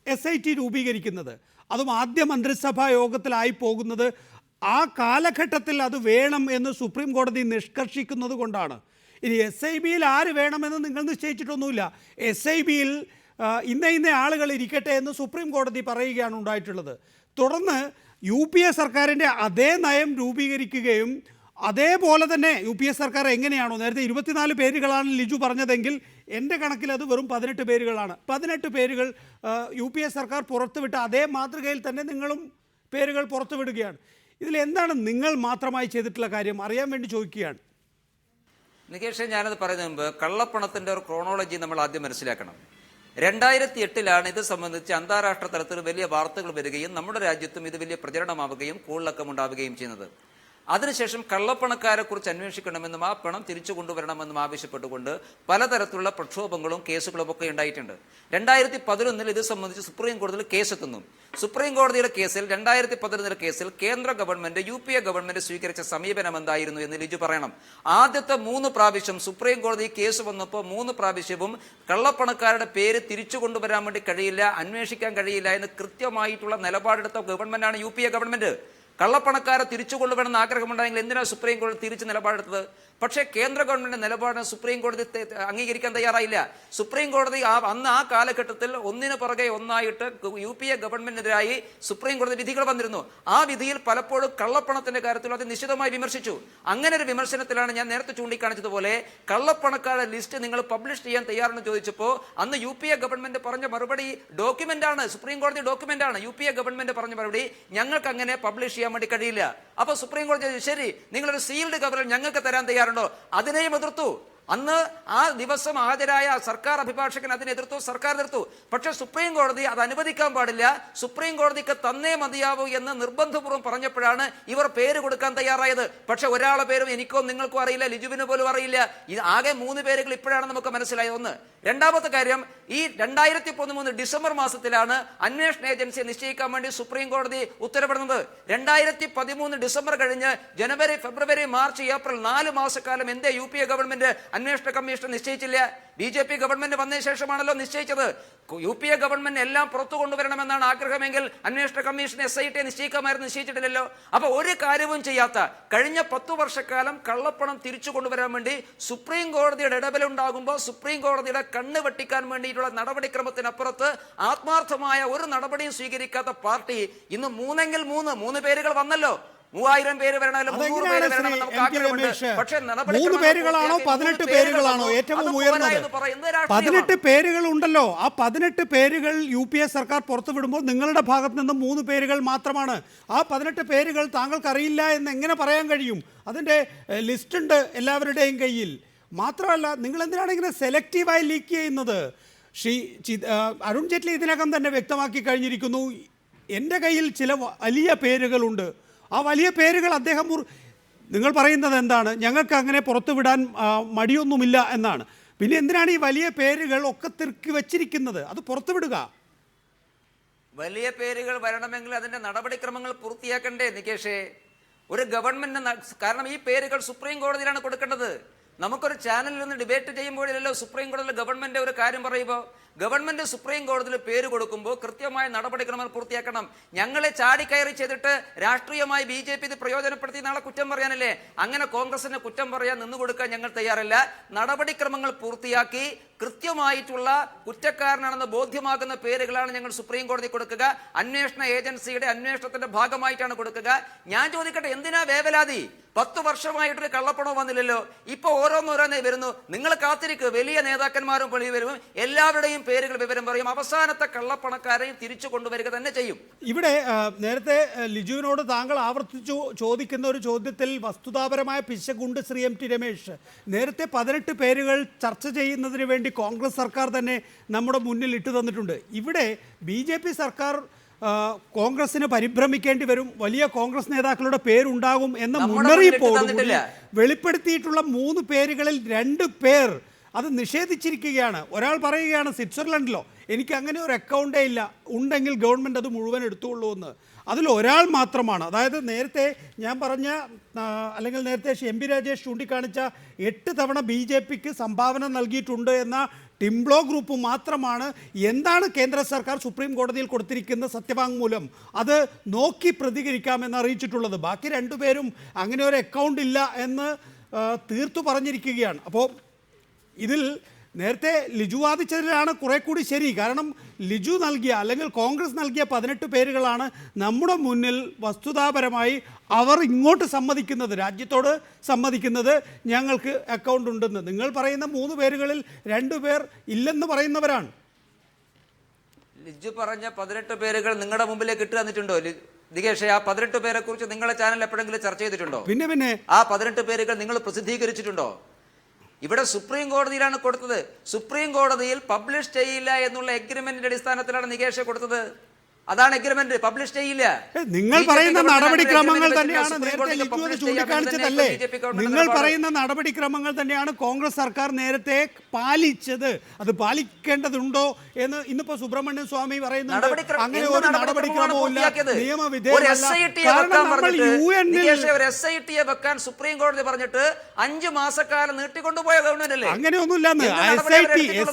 SIT രൂപീകരിക്കുന്നത്. അതും ആദ്യ മന്ത്രിസഭാ യോഗത്തിലായി പോകുന്നത് ആ കാലഘട്ടത്തിൽ അത് വേണം എന്ന് സുപ്രീം കോടതി നിഷ്കർഷിക്കുന്നത് കൊണ്ടാണ്. ഇനി SIBയിൽ ആര് വേണമെന്ന് നിങ്ങൾ നിശ്ചയിച്ചിട്ടൊന്നുമില്ല. SIBയിൽ ഇന്ന ആളുകൾ ഇരിക്കട്ടെ എന്ന് സുപ്രീം കോടതി പറയുകയാണ് ഉണ്ടായിട്ടുള്ളത്. തുടർന്ന് UPA സർക്കാരിൻ്റെ അതേ നയം രൂപീകരിക്കുകയും അതേപോലെ തന്നെ UPA സർക്കാർ എങ്ങനെയാണോ നേരത്തെ 24 പേരുകളാണ് ലിജു പറഞ്ഞതെങ്കിൽ എൻ്റെ കണക്കിൽ അത് വെറും 18 പേരുകളാണ്. 18 പേരുകൾ UPA സർക്കാർ പുറത്തുവിട്ട അതേ മാതൃകയിൽ തന്നെ നിങ്ങളും പേരുകൾ പുറത്തുവിടുകയാണ്. ഇതിലെന്താണ് നിങ്ങൾ മാത്രമായി ചെയ്തിട്ടുള്ള കാര്യം അറിയാൻ വേണ്ടി ചോദിക്കുകയാണ്. നികേഷ്, ഞാനത് പറയുന്നതിന് മുമ്പ് കള്ളപ്പണത്തിന്റെ ഒരു ക്രോണോളജി നമ്മൾ ആദ്യം മനസ്സിലാക്കണം. 2008 ഇത് സംബന്ധിച്ച് അന്താരാഷ്ട്ര തലത്തിൽ വലിയ വാർത്തകൾ വരികയും നമ്മുടെ രാജ്യത്തും ഇത് വലിയ പ്രചരണമാവുകയും കോളിളക്കം ഉണ്ടാവുകയും ചെയ്യുന്നത്. അതിനുശേഷം കള്ളപ്പണക്കാരെ കുറിച്ച് അന്വേഷിക്കണമെന്നും ആ പണം തിരിച്ചു കൊണ്ടുവരണമെന്നും ആവശ്യപ്പെട്ടുകൊണ്ട് പലതരത്തിലുള്ള പ്രക്ഷോഭങ്ങളും കേസുകളും ഒക്കെ ഉണ്ടായിട്ടുണ്ട്. 2011 ഇത് സംബന്ധിച്ച് സുപ്രീം കോടതിയിൽ കേസെത്തുന്നു. സുപ്രീം കോടതിയുടെ കേസിൽ 2011 കേസിൽ കേന്ദ്ര ഗവൺമെന്റ് UPA ഗവൺമെന്റ് സ്വീകരിച്ച സമീപനം എന്തായിരുന്നു എന്ന് ലിജു പറയണം. ആദ്യത്തെ 3 പ്രാവശ്യം സുപ്രീം കോടതി കേസ് വന്നപ്പോൾ 3 പ്രാവശ്യവും കള്ളപ്പണക്കാരുടെ പേര് തിരിച്ചു കൊണ്ടുവരാൻ വേണ്ടി കഴിയില്ല, അന്വേഷിക്കാൻ കഴിയില്ല എന്ന് കൃത്യമായിട്ടുള്ള നിലപാടെടുത്ത ഗവൺമെന്റാണ് UPA ഗവൺമെന്റ്. കള്ളപ്പണക്കാരെ തിരിച്ചു കൊണ്ടുവരണമെന്ന് ആഗ്രഹമുണ്ടായെങ്കിൽ എന്തിനാണ് സുപ്രീം കോടതി തിരിച്ച് നിലപാടെടുത്തത്? പക്ഷേ കേന്ദ്ര ഗവൺമെന്റ് നിലപാടിന് സുപ്രീം കോടതി അംഗീകരിക്കാൻ തയ്യാറായില്ല. സുപ്രീം കോടതി അന്ന് ആ കാലഘട്ടത്തിൽ ഒന്നിനു പുറകെ ഒന്നായിട്ട് UPA ഗവൺമെന്റിനെതിരായി സുപ്രീം കോടതി വിധികൾ വന്നിരുന്നു. ആ വിധിയിൽ പലപ്പോഴും കള്ളപ്പണത്തിന്റെ കാര്യത്തിൽ അത് നിശിതമായി വിമർശിച്ചു. അങ്ങനെ ഒരു വിമർശനത്തിലാണ് ഞാൻ നേരത്തെ ചൂണ്ടിക്കാണിച്ചതുപോലെ കള്ളപ്പണക്കാരുടെ ലിസ്റ്റ് നിങ്ങൾ പബ്ലിഷ് ചെയ്യാൻ തയ്യാറെന്ന് ചോദിച്ചപ്പോൾ അന്ന് UPA ഗവൺമെന്റ് പറഞ്ഞ മറുപടി ഡോക്യുമെന്റ് ആണ്, സുപ്രീം കോടതി ഡോക്യുമെന്റ് ആണ്. UPA ഗവൺമെന്റ് പറഞ്ഞ മറുപടി ഞങ്ങൾക്ക് അങ്ങനെ പബ്ലിഷ് ചെയ്യാൻ വേണ്ടി കഴിയില്ല. അപ്പൊ സുപ്രീം കോടതി ശരി, നിങ്ങളൊരു സീൽഡ് കവറിൽ ഞങ്ങൾക്ക് തരാൻ തയ്യാറുണ്ടോ? അതിനെയും എതിർത്തു. അന്ന് ആ ദിവസം ഹാജരായ സർക്കാർ അഭിഭാഷകൻ അതിനെ എതിർത്തു, സർക്കാർ എതിർത്തു. പക്ഷേ സുപ്രീം കോടതി അത് അനുവദിക്കാൻ പാടില്ല, സുപ്രീം കോടതിക്ക് തന്നേ മതിയാവൂ എന്ന് നിർബന്ധപൂർവ്വം പറഞ്ഞപ്പോഴാണ് ഇവർ പേര് കൊടുക്കാൻ തയ്യാറായത്. പക്ഷെ ഒരാളെ പേരും എനിക്കോ നിങ്ങൾക്കും അറിയില്ല, ലിജുവിന് പോലും അറിയില്ല. ഇത് ആകെ 3 പേരുകൾ ഇപ്പോഴാണ് നമുക്ക് മനസ്സിലായത്. ഒന്ന്. രണ്ടാമത്തെ കാര്യം, ഈ 2013 ഡിസംബർ മാസത്തിലാണ് അന്വേഷണ ഏജൻസിയെ നിശ്ചയിക്കാൻ വേണ്ടി സുപ്രീം കോടതി ഉത്തരവിടുന്നത്. 2013 ഡിസംബർ കഴിഞ്ഞ് ജനുവരി, ഫെബ്രുവരി, മാർച്ച്, ഏപ്രിൽ 4 മാസക്കാലം എന്തേ UPA ഗവൺമെന്റ് അന്വേഷണ കമ്മീഷൻ നിശ്ചയിച്ചില്ല? BJP ഗവൺമെന്റ് വന്നതിന് ശേഷമാണല്ലോ നിശ്ചയിച്ചത്. UPA ഗവൺമെന്റ് എല്ലാം പുറത്തു കൊണ്ടുവരണമെന്നാണ് ആഗ്രഹമെങ്കിൽ അന്വേഷണ കമ്മീഷൻ SIT നിശ്ചയിക്കാമായിരുന്നു, നിശ്ചയിച്ചിട്ടില്ലല്ലോ. അപ്പൊ ഒരു കാര്യവും ചെയ്യാത്ത കഴിഞ്ഞ 10 വർഷക്കാലം കള്ളപ്പണം തിരിച്ചു കൊണ്ടുവരാൻ വേണ്ടി സുപ്രീം കോടതിയുടെ ഇടപെലുണ്ടാകുമ്പോൾ സുപ്രീം കോടതിയുടെ കണ്ണ് വെട്ടിക്കാൻ വേണ്ടിയിട്ടുള്ള നടപടിക്രമത്തിനപ്പുറത്ത് ആത്മാർത്ഥമായ ഒരു നടപടിയും സ്വീകരിക്കാത്ത പാർട്ടി ഇന്ന് 3 പേരുകൾ വന്നല്ലോ. 3000 പേര് വരണമല്ലോ, 300 പേര് വരണം നമുക്ക് ആഗ്രഹമുണ്ട്. പക്ഷേ 3 പേരുകളാണോ 18 പേരുകളാണോ ഏറ്റവും ഉയർന്നത്? 18 പേരുകൾ ഉണ്ടല്ലോ. ആ 18 പേരുകൾ UPA സർക്കാർ പുറത്തുവിടുമ്പോൾ നിങ്ങളുടെ ഭാഗത്ത് നിന്ന് 3 പേരുകൾ മാത്രമാണ്. ആ 18 പേരുകൾ താങ്കൾക്ക് അറിയില്ല എന്ന് എങ്ങനെ പറയാൻ കഴിയും? അതിൻ്റെ ലിസ്റ്റ് ഉണ്ട് എല്ലാവരുടെയും കയ്യിൽ. മാത്രമല്ല, നിങ്ങൾ എന്തിനാണ് ഇങ്ങനെ സെലക്റ്റീവായി ലീക്ക് ചെയ്യുന്നത്? അരുൺ ജെയ്റ്റ്ലി ഇതിനകം തന്നെ വ്യക്തമാക്കി കഴിഞ്ഞിരിക്കുന്നു, എൻ്റെ കയ്യിൽ ചില വലിയ പേരുകളുണ്ട്. ആ വലിയ പേരുകൾ അദ്ദേഹം, നിങ്ങൾ പറയുന്നത് എന്താണ്? ഞങ്ങൾക്ക് അങ്ങനെ പുറത്തുവിടാൻ മടിയൊന്നുമില്ല എന്നാണ്. പിന്നെ എന്തിനാണ് ഈ വലിയ പേരുകൾ ഒക്കെ തിരുക്കി വെച്ചിരിക്കുന്നത്? അത് പുറത്തുവിടുക. വലിയ പേരുകൾ വരണമെങ്കിൽ അതിന്റെ നടപടിക്രമങ്ങൾ പൂർത്തിയാക്കണ്ടേ നികേഷേ? ഒരു ഗവൺമെന്റ്, കാരണം ഈ പേരുകൾ സുപ്രീം കോടതിയിലാണ് കൊടുക്കേണ്ടത്. നമുക്കൊരു ചാനലിൽ നിന്ന് ഡിബേറ്റ് ചെയ്യുമ്പോഴല്ലോ സുപ്രീം കോടതിയിൽ ഗവൺമെന്റ് ഒരു കാര്യം പറയുമ്പോൾ ഗവൺമെന്റ് സുപ്രീം കോടതിയിൽ പേര് കൊടുക്കുമ്പോൾ കൃത്യമായ നടപടിക്രമങ്ങൾ പൂർത്തിയാക്കണം. ഞങ്ങളെ ചാടിക്കയറി ചെയ്തിട്ട് രാഷ്ട്രീയമായി BJP ഇത് പ്രയോജനപ്പെടുത്തി നാളെ കുറ്റം പറയാനല്ലേ? അങ്ങനെ കോൺഗ്രസിന് കുറ്റം പറയാൻ നിന്നുകൊടുക്കാൻ ഞങ്ങൾ തയ്യാറല്ല. നടപടിക്രമങ്ങൾ പൂർത്തിയാക്കി കൃത്യമായിട്ടുള്ള കുറ്റക്കാരനാണെന്ന് ബോധ്യമാകുന്ന പേരുകളാണ് ഞങ്ങൾ സുപ്രീം കോടതി കൊടുക്കുക. അന്വേഷണ ഏജൻസിയുടെ അന്വേഷണത്തിന്റെ ഭാഗമായിട്ടാണ് കൊടുക്കുക. ഞാൻ ചോദിക്കട്ടെ, എന്തിനാ വേവലാതി? 10 വർഷമായിട്ടൊരു കള്ളപ്പണവും വന്നില്ലല്ലോ. ഇപ്പൊ ഓരോന്നോരോന്നേ വരുന്നു. നിങ്ങൾ കാത്തിരിക്കുക, വലിയ നേതാക്കന്മാരും വെളി വരും, എല്ലാവരുടെയും പേരുകൾ വിവരം പറയും. അവസാനത്തെ കള്ളപ്പണക്കാരെയും തിരിച്ചു കൊണ്ടുവരിക തന്നെ ചെയ്യും. ഇവിടെ നേരത്തെ ലിജുവിനോട് താങ്കൾ ആവർത്തിച്ചു ചോദിക്കുന്ന ഒരു ചോദ്യത്തിൽ വസ്തുതാപരമായ പിശകുണ്ട്. ശ്രീ MT രമേശ്, നേരത്തെ 18 പേരുകൾ ചർച്ച ചെയ്യുന്നതിന് വേണ്ടി കോൺഗ്രസ് സർക്കാർ തന്നെ നമ്മുടെ മുന്നിൽ ഇട്ടു തന്നിട്ടുണ്ട്. ഇവിടെ BJP സർക്കാർ കോൺഗ്രസിന് പരിഭ്രമിക്കേണ്ടി വരും, വലിയ കോൺഗ്രസ് നേതാക്കളുടെ പേരുണ്ടാകും എന്ന മുന്നറിയിപ്പോടുകൂടി വെളിപ്പെടുത്തിയിട്ടുള്ള 3 പേരുകളിൽ 2 പേർ അത് നിഷേധിച്ചിരിക്കുകയാണ്. ഒരാൾ പറയുകയാണ് സ്വിറ്റ്സർലൻഡിലോ എനിക്ക് അങ്ങനെ ഒരു അക്കൗണ്ടേ ഇല്ല, ഉണ്ടെങ്കിൽ ഗവൺമെൻറ് അത് മുഴുവൻ എടുത്തുള്ളൂ എന്ന്. അതിൽ ഒരാൾ മാത്രമാണ്, അതായത് നേരത്തെ ഞാൻ പറഞ്ഞ അല്ലെങ്കിൽ നേരത്തെ MB രാജേഷ് ചൂണ്ടിക്കാണിച്ച 8 തവണ BJPക്ക് സംഭാവന നൽകിയിട്ടുണ്ട് എന്ന ടിംബ്ലോ ഗ്രൂപ്പ് മാത്രമാണ് എന്താണ് കേന്ദ്ര സർക്കാർ സുപ്രീം കോടതിയിൽ കൊടുത്തിരിക്കുന്ന സത്യവാങ്മൂലം അത് നോക്കി പ്രതികരിക്കാമെന്ന് അറിയിച്ചിട്ടുള്ളത്. ബാക്കി 2 പേരും അങ്ങനെ ഒരു അക്കൗണ്ട് ഇല്ല എന്ന് തീർത്തു പറഞ്ഞിരിക്കുകയാണ്. അപ്പോൾ ഇതിൽ നേരത്തെ ലിജു വാദിച്ചതിലാണ് കുറെ കൂടി ശരി. കാരണം ലിജു നൽകിയ അല്ലെങ്കിൽ കോൺഗ്രസ് നൽകിയ 18 പേരുകളാണ് നമ്മുടെ മുന്നിൽ വസ്തുതാപരമായി അവർ ഇങ്ങോട്ട് സമ്മതിക്കുന്നത്, രാജ്യത്തോട് സമ്മതിക്കുന്നത് ഞങ്ങൾക്ക് അക്കൗണ്ട് ഉണ്ടെന്ന്. നിങ്ങൾ പറയുന്ന 3 പേരുകളിൽ 2 പേർ ഇല്ലെന്ന് പറയുന്നവരാണ്. ലിജു പറഞ്ഞ 18 പേരുകൾ നിങ്ങളുടെ മുമ്പിലേക്ക് ഇട്ട് തന്നിട്ടുണ്ടോ ദികേഷ്? ആ 18 പേരെ കുറിച്ച് നിങ്ങളെ ചാനൽ എപ്പോഴെങ്കിലും ചർച്ച ചെയ്തിട്ടുണ്ടോ? പിന്നെ ആ 18 പേരുകൾ നിങ്ങൾ പ്രസിദ്ധീകരിച്ചിട്ടുണ്ടോ? ഇവിടെ സുപ്രീം കോടതിയിലാണ് കൊടുത്തത്. സുപ്രീം കോടതിയിൽ പബ്ലിഷ് ചെയ്യില്ല എന്നുള്ള എഗ്രിമെന്റിന്റെ അടിസ്ഥാനത്തിലാണ് നികേഷ് കൊടുത്തത്. അതാണ് എഗ്രിമെന്റ്, പബ്ലിഷ് ചെയ്യില്ല. നിങ്ങൾ പറയുന്ന നടപടിക്രമങ്ങൾ തന്നെയാണ് നേരത്തെ ലിജു ചൂണ്ടിക്കാണിച്ചതല്ലേ? നിങ്ങൾ പറയുന്ന നടപടിക്രമങ്ങൾ തന്നെയാണ് കോൺഗ്രസ് സർക്കാർ നേരത്തെ പാലിച്ചത്. അത് പാലിക്കേണ്ടതുണ്ടോ എന്ന് ഇന്നിപ്പോ സുബ്രഹ്മണ്യൻ സ്വാമി പറയുന്നുണ്ട്. അങ്ങനെ ഒരു നടപടിക്രമവും ഇല്ല, നിയമവിധേയമല്ല. SIT വെക്കാൻ സുപ്രീം കോടതി പറഞ്ഞിട്ട് 5 മാസക്കാലം നീട്ടിക്കൊണ്ടുപോയ ഗവൺമെന്റ് അല്ലേ? അങ്ങനെയൊന്നുമില്ലെന്ന്.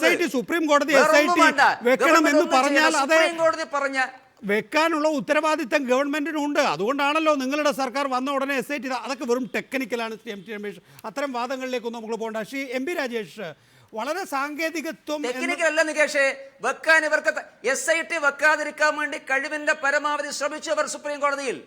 SIT സുപ്രീം കോടതി SIT വെക്കണമെന്ന് പറഞ്ഞാൽ അത് സുപ്രീം കോടതി പറഞ്ഞ വെക്കാനുള്ള ഉത്തരവാദിത്തം ഗവൺമെന്റിനുണ്ട്. അതുകൊണ്ടാണല്ലോ നിങ്ങളുടെ സർക്കാർ വന്ന ഉടനെ SIT അതൊക്കെ വെറും ടെക്നിക്കലാണ്. ശ്രീ MT രമേശ്, അത്തരം വാദങ്ങളിലേക്കൊന്നും നമ്മൾ പോകണ്ട. ശ്രീ MP രാജേഷ്, വളരെ സാങ്കേതികത്വം ടെക്നിക്കൽ അല്ല നികേഷേ, വെക്കാൻ ഇവർക്ക് SIT വെക്കാതിരിക്കാൻ വേണ്ടി കഴിവിന്റെ പരമാവധി ശ്രമിച്ചു അവർ സുപ്രീം കോടതിയിൽ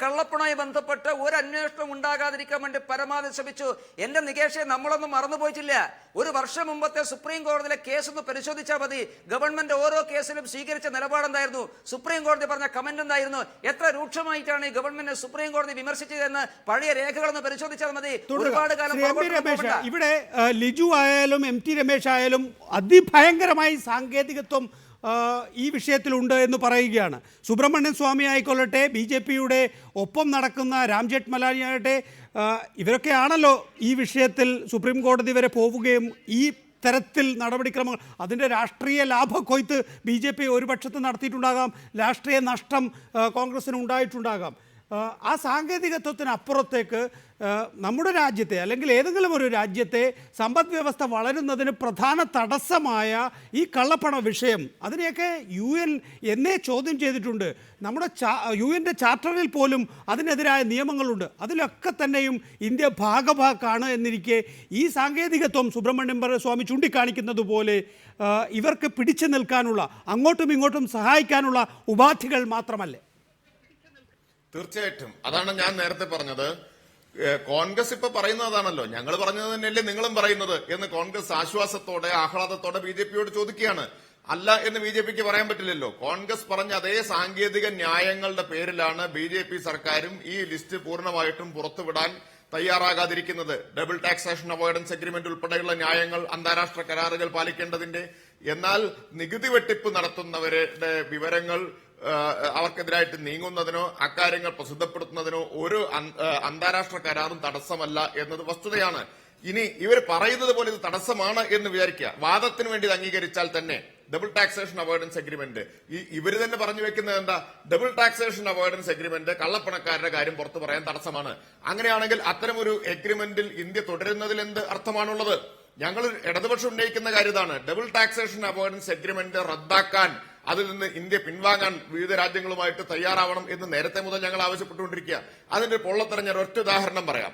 കള്ളപ്പണവുമായി ബന്ധപ്പെട്ട് ഒരു അന്വേഷണം ഉണ്ടാകാതിരിക്കാൻ വേണ്ടി പരമാവധി ശ്രമിച്ചു. എന്റെ നികേഷെ, നമ്മളൊന്നും മറന്നുപോയിട്ടില്ല. ഒരു വർഷം മുമ്പത്തെ സുപ്രീം കോടതിയിലെ കേസ് ഒന്ന് പരിശോധിച്ചാൽ മതി. ഗവൺമെന്റ് ഓരോ കേസിലും സ്വീകരിച്ച നിലപാടെന്തായിരുന്നു, സുപ്രീം കോടതി പറഞ്ഞ കമന്റ് എന്തായിരുന്നു, എത്ര രൂക്ഷമായിട്ടാണ് ഈ ഗവൺമെന്റ് സുപ്രീം കോടതി വിമർശിച്ചതെന്ന് പഴയ രേഖകളൊന്ന് പരിശോധിച്ചാൽ മതി. ഒരുപാട് കാലം ഇവിടെ ലിജു ആയാലും MT രമേശ് ആയാലും അതിഭയങ്കരമായി സാങ്കേതികത്വം ഈ വിഷയത്തിലുണ്ട് എന്ന് പറയുകയാണ്. സുബ്രഹ്മണ്യൻ സ്വാമി ആയിക്കൊള്ളട്ടെ, BJPയുടെ ഒപ്പം നടക്കുന്ന രാം ജെഠ്മലാനി ആകട്ടെ, ഇവരൊക്കെയാണല്ലോ ഈ വിഷയത്തിൽ സുപ്രീം കോടതി വരെ പോവുകയും ഈ തരത്തിൽ നടപടിക്രമങ്ങൾ, അതിൻ്റെ രാഷ്ട്രീയ ലാഭക്കൊയ്ത്ത് BJP ഒരു പക്ഷത്ത് നടത്തിയിട്ടുണ്ടാകാം, രാഷ്ട്രീയ നഷ്ടം കോൺഗ്രസിന് ഉണ്ടായിട്ടുണ്ടാകാം. ആ സാങ്കേതികത്വത്തിനപ്പുറത്തേക്ക് നമ്മുടെ രാജ്യത്തെ അല്ലെങ്കിൽ ഏതെങ്കിലും ഒരു രാജ്യത്തെ സമ്പദ് വ്യവസ്ഥ വളരുന്നതിന് പ്രധാന തടസ്സമായ ഈ കള്ളപ്പണ വിഷയം, അതിനെയൊക്കെ UN എന്നേ ചോദ്യം ചെയ്തിട്ടുണ്ട്. നമ്മുടെ UN ചാർട്ടറിൽ പോലും അതിനെതിരായ നിയമങ്ങളുണ്ട്. അതിലൊക്കെ തന്നെയും ഇന്ത്യ ഭാഗഭാക്കാണ് എന്നിരിക്കെ ഈ സാങ്കേതികത്വം സുബ്രഹ്മണ്യം സ്വാമി ചൂണ്ടിക്കാണിക്കുന്നത് പോലെ ഇവർക്ക് പിടിച്ചു നിൽക്കാനുള്ള, അങ്ങോട്ടും ഇങ്ങോട്ടും സഹായിക്കാനുള്ള ഉപാധികൾ മാത്രമല്ലേ? തീർച്ചയായിട്ടും അതാണ് ഞാൻ നേരത്തെ പറഞ്ഞത്. കോൺഗ്രസ് ഇപ്പൊ പറയുന്നതാണല്ലോ, ഞങ്ങൾ പറഞ്ഞത് തന്നെയല്ലേ നിങ്ങളും പറയുന്നത് എന്ന് കോൺഗ്രസ് ആശ്വാസത്തോടെ ആഹ്ലാദത്തോടെ BJPയോട് ചോദിക്കുകയാണ്. അല്ല എന്ന് BJPക്ക് പറയാൻ പറ്റില്ലല്ലോ. കോൺഗ്രസ് പറഞ്ഞ അതേ സാങ്കേതിക ന്യായങ്ങളുടെ പേരിലാണ് BJP സർക്കാരും ഈ ലിസ്റ്റ് പൂർണ്ണമായിട്ടും പുറത്തുവിടാൻ തയ്യാറാകാതിരിക്കുന്നത്. ഡബിൾ ടാക്സേഷൻ അവോയ്ഡൻസ് അഗ്രിമെന്റ് ഉൾപ്പെടെയുള്ള ന്യായങ്ങൾ, അന്താരാഷ്ട്ര കരാറുകൾ പാലിക്കേണ്ടതിന്റെ, എന്നാൽ നികുതി വെട്ടിപ്പ് നടത്തുന്നവരുടെ വിവരങ്ങൾ അവർക്കെതിരായിട്ട് നീങ്ങുന്നതിനോ അക്കാര്യങ്ങൾ പ്രസിദ്ധപ്പെടുത്തുന്നതിനോ ഒരു അന്താരാഷ്ട്ര കരാറും തടസ്സമല്ല എന്നത് വസ്തുതയാണ്. ഇനി ഇവർ പറയുന്നത് പോലെ ഇത് തടസ്സമാണ് എന്ന് വിചാരിക്കുക, വാദത്തിന് വേണ്ടി ഇത് അംഗീകരിച്ചാൽ തന്നെ ഡബിൾ ടാക്സേഷൻ അവോയ്ഡൻസ് അഗ്രിമെന്റ് ഇവര് തന്നെ പറഞ്ഞു വെക്കുന്നത് എന്താ, ഡബിൾ ടാക്സേഷൻ അവോയ്ഡൻസ് അഗ്രിമെന്റ് കള്ളപ്പണക്കാരുടെ കാര്യം പുറത്തു പറയാൻ തടസ്സമാണ്. അങ്ങനെയാണെങ്കിൽ അത്തരമൊരു അഗ്രിമെന്റിൽ ഇന്ത്യ തുടരുന്നതിൽ എന്ത് അർത്ഥമാണുള്ളത്? ഞങ്ങൾ ഇടതുപക്ഷം ഉന്നയിക്കുന്ന കാര്യം ഇതാണ്. ഡബിൾ ടാക്സേഷൻ അവോയ്ഡൻസ് അഗ്രിമെന്റ് റദ്ദാക്കാൻ, അതിൽ നിന്ന് ഇന്ത്യ പിൻവാങ്ങാൻ വിവിധ രാജ്യങ്ങളുമായിട്ട് തയ്യാറാവണം എന്ന് നേരത്തെ മുതൽ ഞങ്ങൾ ആവശ്യപ്പെട്ടുകൊണ്ടിരിക്കുക. അതിന്റെ പൊള്ളത്തരം ഞാൻ ഒറ്റ ഉദാഹരണം പറയാം.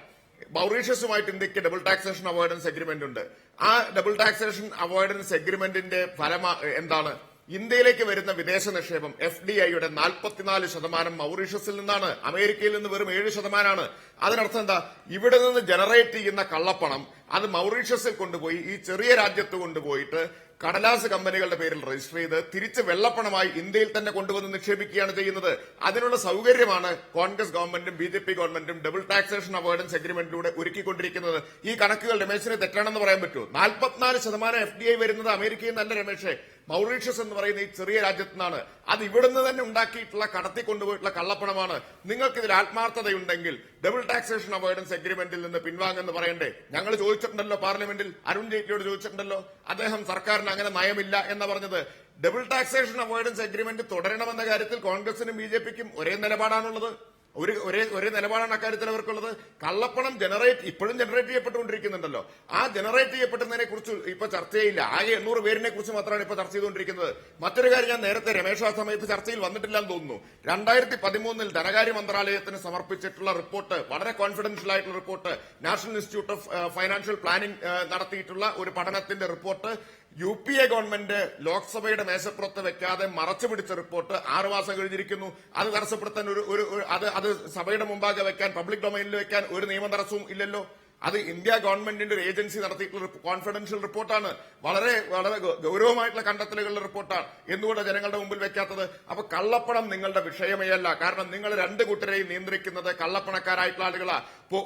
മൗറീഷ്യസുമായിട്ട് ഇന്ത്യക്ക് ഡബിൾ ടാക്സേഷൻ അവോയ്ഡൻസ് അഗ്രിമെന്റ് ഉണ്ട്. ആ ഡബിൾ ടാക്സേഷൻ അവോയ്ഡൻസ് അഗ്രിമെന്റിന്റെ ഫലം എന്താണ്? ഇന്ത്യയിലേക്ക് വരുന്ന വിദേശ നിക്ഷേപം FDIയുടെ 44% മൗറീഷ്യസിൽ നിന്നാണ്, അമേരിക്കയിൽ നിന്ന് വെറും 7%. അതിനർത്ഥം എന്താ, ഇവിടെ നിന്ന് ജനറേറ്റ് ചെയ്യുന്ന കള്ളപ്പണം അത് മൗറീഷ്യസിൽ കൊണ്ടുപോയി ഈ ചെറിയ രാജ്യത്ത് കൊണ്ടുപോയിട്ട് കടലാസ് കമ്പനികളുടെ പേരിൽ രജിസ്റ്റർ ചെയ്ത് തിരിച്ച് വെള്ളപ്പണമായി ഇന്ത്യയിൽ തന്നെ കൊണ്ടുവന്ന് നിക്ഷേപിക്കുകയാണ് ചെയ്യുന്നത്. അതിനുള്ള സൗകര്യമാണ് കോൺഗ്രസ് ഗവൺമെന്റും BJP ഗവൺമെന്റും ഡബിൾ ടാക്സേഷൻ അവോയ്ഡൻസ് അഗ്രിമെന്റിലൂടെ ഒരുക്കിക്കൊണ്ടിരിക്കുന്നത്. ഈ കണക്കുകൾ രമേശിന് തെറ്റാണെന്ന് പറയാൻ പറ്റുമോ? 44% FDI വരുന്നത് അമേരിക്കയിൽ നിന്നല്ല രമേശേ, മൗറീഷ്യസ് എന്ന് പറയുന്ന ഈ ചെറിയ രാജ്യത്തു നിന്നാണ്. അത് ഇവിടുന്ന് തന്നെ ഉണ്ടാക്കിയിട്ടുള്ള, കടത്തിക്കൊണ്ടുപോയിട്ടുള്ള കള്ളപ്പണമാണ്. നിങ്ങൾക്ക് ഇതിൽ ആത്മാർത്ഥതയുണ്ടെങ്കിൽ ഡബിൾ ടാക്സേഷൻ അവോയ്ഡൻസ് അഗ്രിമെന്റിൽ നിന്ന് പിൻവാങ്ങുമെന്ന് പറയണ്ടേ? ഞങ്ങൾ ചോദിച്ചിട്ടുണ്ടല്ലോ പാർലമെന്റിൽ, അരുൺ ജെയ്റ്റ്ലിയോട് ചോദിച്ചിട്ടുണ്ടല്ലോ. അദ്ദേഹം സർക്കാരിന് അങ്ങനെ നയമില്ല എന്ന് പറഞ്ഞത്. ഡബിൾ ടാക്സേഷൻ അവോയ്ഡൻസ് അഗ്രിമെന്റ് തുടരണമെന്ന കാര്യത്തിൽ കോൺഗ്രസിനും BJPക്കും ഒരേ നിലപാടാണുള്ളത്. ഒരേ നിലപാടാണ് അക്കാര്യത്തിൽ അവർക്കുള്ളത്. കള്ളപ്പണം ഇപ്പോഴും ജനറേറ്റ് ചെയ്യപ്പെട്ടുകൊണ്ടിരിക്കുന്നുണ്ടല്ലോ. ആ ജനറേറ്റ് ചെയ്യപ്പെടുന്നതിനെ കുറിച്ച് ഇപ്പൊ ചർച്ചയില്ല. ആകെ 800 പേരിനെ കുറിച്ച് മാത്രമാണ് ഇപ്പൊ ചർച്ച ചെയ്തുകൊണ്ടിരിക്കുന്നത്. മറ്റൊരു കാര്യം, ഞാൻ നേരത്തെ രമേശ് ആ സമയത്ത് ചർച്ചയിൽ വന്നിട്ടില്ലെന്ന് തോന്നുന്നു. 2013 ധനകാര്യ മന്ത്രാലയത്തിന് സമർപ്പിച്ചിട്ടുള്ള റിപ്പോർട്ട്, വളരെ കോൺഫിഡൻഷ്യൽ ആയിട്ടുള്ള report, national institute of financial planning നടത്തിയിട്ടുള്ള ഒരു പഠനത്തിന്റെ റിപ്പോർട്ട്, UPA ഗവൺമെന്റ് ലോക്സഭയുടെ മേശപ്പുറത്ത് വെക്കാതെ മറച്ചുപിടിച്ച റിപ്പോർട്ട് 6 മാസം കഴിഞ്ഞിരിക്കുന്നു. അത് തടസ്സപ്പെടുത്താൻ അത് സഭയുടെ മുമ്പാകെ വെക്കാൻ, പബ്ലിക് ഡൊമൈനിൽ വെക്കാൻ ഒരു നിയമ തടസ്സവും ഇല്ലല്ലോ. അത് ഇന്ത്യ ഗവൺമെന്റിന്റെ ഒരു ഏജൻസി നടത്തിയിട്ടുള്ള കോൺഫിഡൻഷ്യൽ റിപ്പോർട്ടാണ്. വളരെ വളരെ ഗൗരവമായിട്ടുള്ള കണ്ടെത്തലുകളുടെ റിപ്പോർട്ടാണ്. എന്തുകൊണ്ട് ജനങ്ങളുടെ മുമ്പിൽ വെക്കാത്തത്? അപ്പൊ കള്ളപ്പണം നിങ്ങളുടെ വിഷയമേ അല്ല. കാരണം നിങ്ങൾ രണ്ട് കൂട്ടരെയും നിയന്ത്രിക്കുന്നത് കള്ളപ്പണക്കാരായിട്ടുള്ള ആളുകളാ. ഇപ്പോ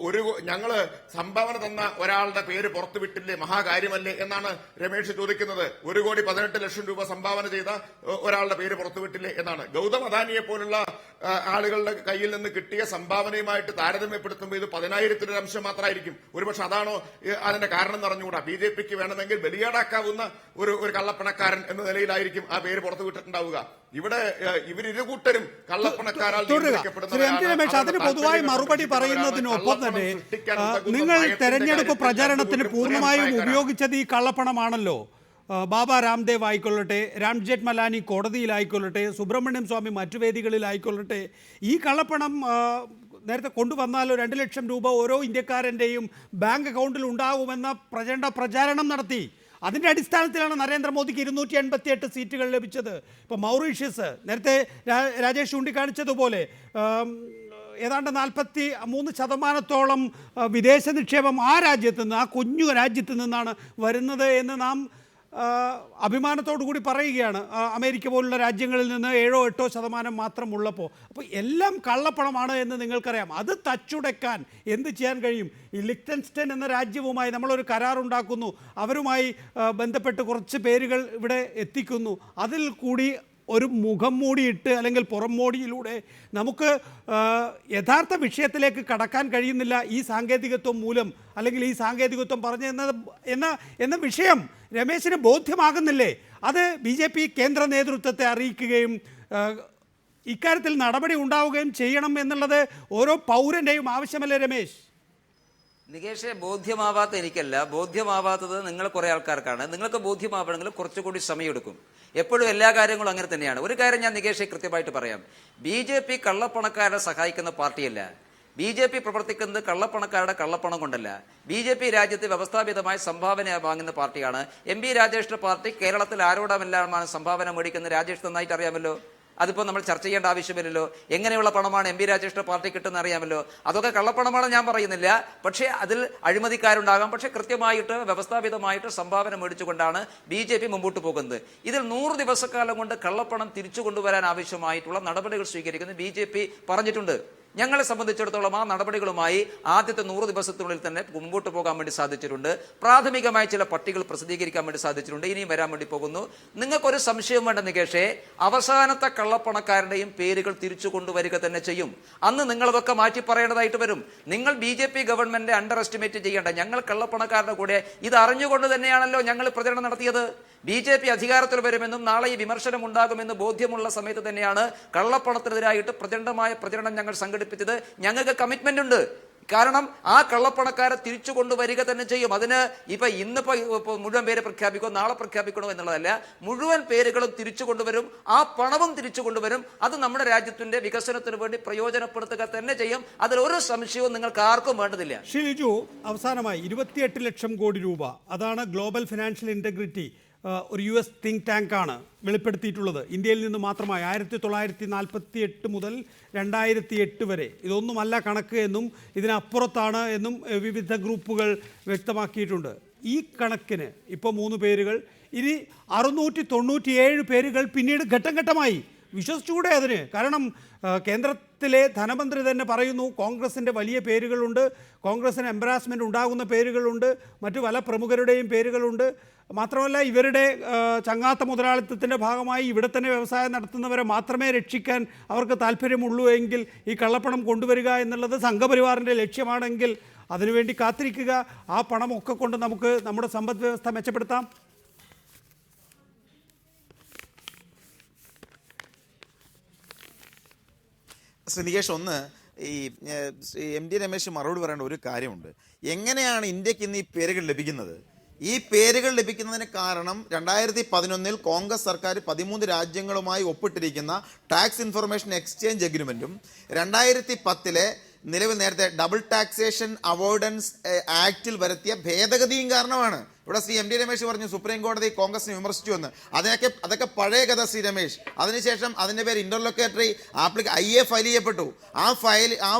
ഞങ്ങള് സംഭാവന തന്ന ഒരാളുടെ പേര് പുറത്തുവിട്ടില്ലേ, മഹാകാര്യമല്ലേ എന്നാണ് രമേശ് ചോദിക്കുന്നത്. 1,18,00,000 രൂപ സംഭാവന ചെയ്ത ഒരാളുടെ പേര് പുറത്തുവിട്ടില്ലേ എന്നാണ്. ഗൗതം അദാനിയെ പോലുള്ള ആളുകളുടെ കയ്യിൽ നിന്ന് കിട്ടിയ സംഭാവനയുമായിട്ട് താരതമ്യപ്പെടുത്തുമ്പോൾ ഇത് 10,000-ൽ ഒരു അംശം മാത്രമായിരിക്കും. ഒരുപക്ഷെ അതാണോ അതിന്റെ കാരണം പറഞ്ഞുകൂടാ. BJPക്ക് വേണമെങ്കിൽ ബലിയാടാക്കാവുന്ന ഒരു കള്ളപ്പണക്കാരൻ എന്ന നിലയിലായിരിക്കും ആ പേര് പുറത്തുവിട്ടിട്ടുണ്ടാവുക. ഇവിടെ ഇവരിരുകൂട്ടരും കള്ളപ്പണക്കാരാൽ അതിന് പൊതുവായി മറുപടി പറയുന്നതിനൊപ്പം തന്നെ നിങ്ങൾ തെരഞ്ഞെടുപ്പ് പ്രചാരണത്തിന് പൂർണ്ണമായും ഉപയോഗിച്ചത് ഈ കള്ളപ്പണമാണല്ലോ. ബാബ രാംദേവ് ആയിക്കൊള്ളട്ടെ, രാം ജെഠ്മലാനി കോടതിയിലായിക്കൊള്ളട്ടെ, സുബ്രഹ്മണ്യം സ്വാമി മറ്റു വേദികളിലായിക്കൊള്ളട്ടെ, ഈ കള്ളപ്പണം നേരത്തെ കൊണ്ടുവന്നാലോ 2 ലക്ഷം രൂപ ഓരോ ഇന്ത്യക്കാരൻ്റെയും ബാങ്ക് അക്കൗണ്ടിൽ ഉണ്ടാകുമെന്ന പ്രചാരണം നടത്തി. അതിൻ്റെ അടിസ്ഥാനത്തിലാണ് നരേന്ദ്രമോദിക്ക് 288 സീറ്റുകൾ ലഭിച്ചത്. ഇപ്പോൾ മൗറീഷ്യസ്, നേരത്തെ രാജേഷ് ചൂണ്ടിക്കാണിച്ചതുപോലെ ഏതാണ്ട് 43% വിദേശ നിക്ഷേപം ആ രാജ്യത്ത് നിന്ന്, ആ കുഞ്ഞു രാജ്യത്ത് നിന്നാണ് വരുന്നത് എന്ന് നാം അഭിമാനത്തോടു കൂടി പറയുകയാണ്. അമേരിക്ക പോലുള്ള രാജ്യങ്ങളിൽ നിന്ന് 7-8% മാത്രമുള്ളപ്പോൾ. അപ്പോൾ എല്ലാം കള്ളപ്പണമാണ് എന്ന് നിങ്ങൾക്കറിയാം. അത് തച്ചുടയ്ക്കാൻ എന്ത് ചെയ്യാൻ കഴിയും? ഈ ലിക്റ്റൻസ്റ്റൈൻ എന്ന രാജ്യവുമായി നമ്മളൊരു കരാറുണ്ടാക്കുന്നു, അവരുമായി ബന്ധപ്പെട്ട് കുറച്ച് പേരുകൾ ഇവിടെ എത്തിക്കുന്നു, അതിൽ കൂടി ഒരു മുഖം മൂടിയിട്ട് അല്ലെങ്കിൽ പുറം മോടിയിലൂടെ നമുക്ക് യഥാർത്ഥ വിഷയത്തിലേക്ക് കടക്കാൻ കഴിയുന്നില്ല ഈ സാങ്കേതികത്വം മൂലം, അല്ലെങ്കിൽ ഈ സാങ്കേതികത്വം പറഞ്ഞു എന്ന വിഷയം രമേശിന് ബോധ്യമാകുന്നില്ലേ? അത് BJP കേന്ദ്ര നേതൃത്വത്തെ അറിയിക്കുകയും ഇക്കാര്യത്തിൽ നടപടി ഉണ്ടാവുകയും ചെയ്യണം എന്നുള്ളത് ഓരോ പൗരൻ്റെയും ആവശ്യമല്ലേ രമേശ്? നികേഷെ, ബോധ്യമാവാത്ത എനിക്കല്ല, ബോധ്യമാവാത്തത് നിങ്ങൾ കുറേ ആൾക്കാർക്കാണ്. നിങ്ങൾക്ക് ബോധ്യമാവണമെങ്കിൽ കുറച്ചുകൂടി സമയമെടുക്കും. എപ്പോഴും എല്ലാ കാര്യങ്ങളും അങ്ങനെ തന്നെയാണ്. ഒരു കാര്യം ഞാൻ നികേഷെ കൃത്യമായിട്ട് പറയാം. BJP കള്ളപ്പണക്കാരെ സഹായിക്കുന്ന പാർട്ടിയല്ല. BJP പ്രവർത്തിക്കുന്നത് കള്ളപ്പണക്കാരുടെ കള്ളപ്പണം കൊണ്ടല്ല. BJP രാജ്യത്ത് വ്യവസ്ഥാപിതമായി സംഭാവന വാങ്ങുന്ന പാർട്ടിയാണ്. MP രാജേഷിന്റെ പാർട്ടി കേരളത്തിൽ ആരോടെല്ലാം സംഭാവന മേടിക്കുന്ന രാജേഷ് നന്നായിട്ട് അറിയാമല്ലോ. അതിപ്പോൾ നമ്മൾ ചർച്ച ചെയ്യേണ്ട ആവശ്യമില്ലല്ലോ. എങ്ങനെയുള്ള പണമാണ് MP രാജേഷിന്റെ പാർട്ടി കിട്ടുന്ന അറിയാമല്ലോ. അതൊക്കെ കള്ളപ്പണമാണ് ഞാൻ പറയുന്നില്ല. പക്ഷേ അതിൽ അഴിമതിക്കാരുണ്ടാകാം. പക്ഷേ കൃത്യമായിട്ട് വ്യവസ്ഥാപിതമായിട്ട് സംഭാവന മേടിച്ചുകൊണ്ടാണ് BJP മുമ്പോട്ട് പോകുന്നത്. ഇതിൽ 100 ദിവസക്കാലം കൊണ്ട് കള്ളപ്പണം തിരിച്ചു കൊണ്ടുവരാൻ ആവശ്യമായിട്ടുള്ള നടപടികൾ സ്വീകരിക്കുന്നത് BJP പറഞ്ഞിട്ടുണ്ട്. ഞങ്ങളെ സംബന്ധിച്ചിടത്തോളം ആ നടപടികളുമായി ആദ്യത്തെ 100 ദിവസത്തിനുള്ളിൽ തന്നെ മുമ്പോട്ട് പോകാൻ വേണ്ടി സാധിച്ചിട്ടുണ്ട്. പ്രാഥമികമായ ചില പട്ടികകൾ പ്രസിദ്ധീകരിക്കാൻ വേണ്ടി സാധിച്ചിട്ടുണ്ട്. ഇനിയും വരാൻ വേണ്ടി പോകുന്നു. നിങ്ങൾക്കൊരു സംശയം വേണ്ട നികേഷേ, അവസാനത്തെ കള്ളപ്പണക്കാരുടെയും പേരുകൾ തിരിച്ചു കൊണ്ടുവരിക തന്നെ ചെയ്യും. അന്ന് നിങ്ങളതൊക്കെ മാറ്റി പറയേണ്ടതായിട്ട് വരും. നിങ്ങൾ BJP ഗവൺമെന്റിനെ അണ്ടർ എസ്റ്റിമേറ്റ് ചെയ്യേണ്ട. ഞങ്ങൾ കള്ളപ്പണക്കാരുടെ കൂടെ ഇത് അറിഞ്ഞുകൊണ്ട് തന്നെയാണല്ലോ ഞങ്ങൾ പ്രചരണം നടത്തിയത്. BJP അധികാരത്തിൽ വരുമെന്നും നാളെ ഈ വിമർശനം ഉണ്ടാകുമെന്ന് ബോധ്യമുള്ള സമയത്ത് തന്നെയാണ് കള്ളപ്പണത്തിനെതിരായിട്ട് പ്രചണ്ഡമായ പ്രചരണം ഞങ്ങൾ സംഘടിപ്പിച്ചത്. ഞങ്ങൾക്ക് കമ്മിറ്റ്മെന്റ് ഉണ്ട്. കാരണം ആ കള്ളപ്പണക്കാരെ തിരിച്ചു കൊണ്ടുവരിക തന്നെ ചെയ്യും. അതിന് ഇന്നിപ്പോ മുഴുവൻ പേര് പ്രഖ്യാപിക്കോ നാളെ പ്രഖ്യാപിക്കണോ എന്നുള്ളതല്ല, മുഴുവൻ പേരുകളും തിരിച്ചു കൊണ്ടുവരും, ആ പണവും തിരിച്ചു കൊണ്ടുവരും. അത് നമ്മുടെ രാജ്യത്തിന്റെ വികസനത്തിന് വേണ്ടി പ്രയോജനപ്പെടുത്തുക തന്നെ ചെയ്യും. അതിലൊരു സംശയവും നിങ്ങൾക്ക് ആർക്കും വേണ്ടതില്ല. ഷിലിജു, അവസാനമായി 28 ലക്ഷം കോടി രൂപ, അതാണ് ഗ്ലോബൽ ഫിനാൻഷ്യൽ ഇന്റഗ്രിറ്റി ഒരു US തിങ്ക് ടാങ്കാണ് വെളിപ്പെടുത്തിയിട്ടുള്ളത്. ഇന്ത്യയിൽ നിന്ന് മാത്രമായി 1948 മുതൽ 2008 വരെ. ഇതൊന്നുമല്ല കണക്ക് എന്നും ഇതിനപ്പുറത്താണ് എന്നും വിവിധ ഗ്രൂപ്പുകൾ വ്യക്തമാക്കിയിട്ടുണ്ട്. ഈ കണക്കിന് ഇപ്പോൾ 3 പേരുകൾ, ഇനി 697 പേരുകൾ പിന്നീട് ഘട്ടം ഘട്ടമായി. വിശ്വസിച്ചുകൂടെ അതിന്? കാരണം കേന്ദ്രത്തിലെ ധനമന്ത്രി തന്നെ പറയുന്നു കോൺഗ്രസിൻ്റെ വലിയ പേരുകളുണ്ട്, കോൺഗ്രസിന് എംബറാസ്മെൻ്റ് ഉണ്ടാകുന്ന പേരുകളുണ്ട്, മറ്റു പല പ്രമുഖരുടെയും പേരുകളുണ്ട്. മാത്രമല്ല ഇവരുടെ ചങ്ങാത്ത മുതലാളിത്തത്തിൻ്റെ ഭാഗമായി ഇവിടെ തന്നെ വ്യവസായം നടത്തുന്നവരെ മാത്രമേ രക്ഷിക്കാൻ അവർക്ക് താല്പര്യമുള്ളൂ എങ്കിൽ ഈ കള്ളപ്പണം കൊണ്ടുവരിക എന്നുള്ളത് സംഘപരിവാറിൻ്റെ ലക്ഷ്യമാണെങ്കിൽ അതിനുവേണ്ടി കാത്തിരിക്കുക. ആ പണമൊക്കെ കൊണ്ട് നമുക്ക് നമ്മുടെ സമ്പദ് വ്യവസ്ഥ മെച്ചപ്പെടുത്താം. നികേഷ്, ഒന്ന് ഈ MD രമേശ് മറുപടി പറയേണ്ട ഒരു കാര്യമുണ്ട്. എങ്ങനെയാണ് ഇന്ത്യക്ക് ഇന്ന് ഈ പേരുകൾ ലഭിക്കുന്നത്? ഈ പേരുകൾ ലഭിക്കുന്നതിന് കാരണം 2011 കോൺഗ്രസ് സർക്കാർ 13 രാജ്യങ്ങളുമായി ഒപ്പിട്ടിരിക്കുന്ന ടാക്സ് ഇൻഫർമേഷൻ എക്സ്ചേഞ്ച് എഗ്രിമെന്റും 2010 നിലവിൽ നേരത്തെ ഡബിൾ ടാക്സേഷൻ അവോയ്ഡൻസ് ആക്ടിൽ വരുത്തിയ ഭേദഗതിയും കാരണമാണ്. ഇവിടെ ശ്രീ MD രമേശ് പറഞ്ഞു സുപ്രീം കോടതി കോൺഗ്രസിനെ വിമർശിച്ചു എന്ന്. അതൊക്കെ പഴയ കഥ ശ്രീ രമേശ്. അതിനുശേഷം അതിൻ്റെ പേര് ഇന്റർലോക്കേറ്ററി IA ഫയൽ ചെയ്യപ്പെട്ടു. ആ ഫയൽ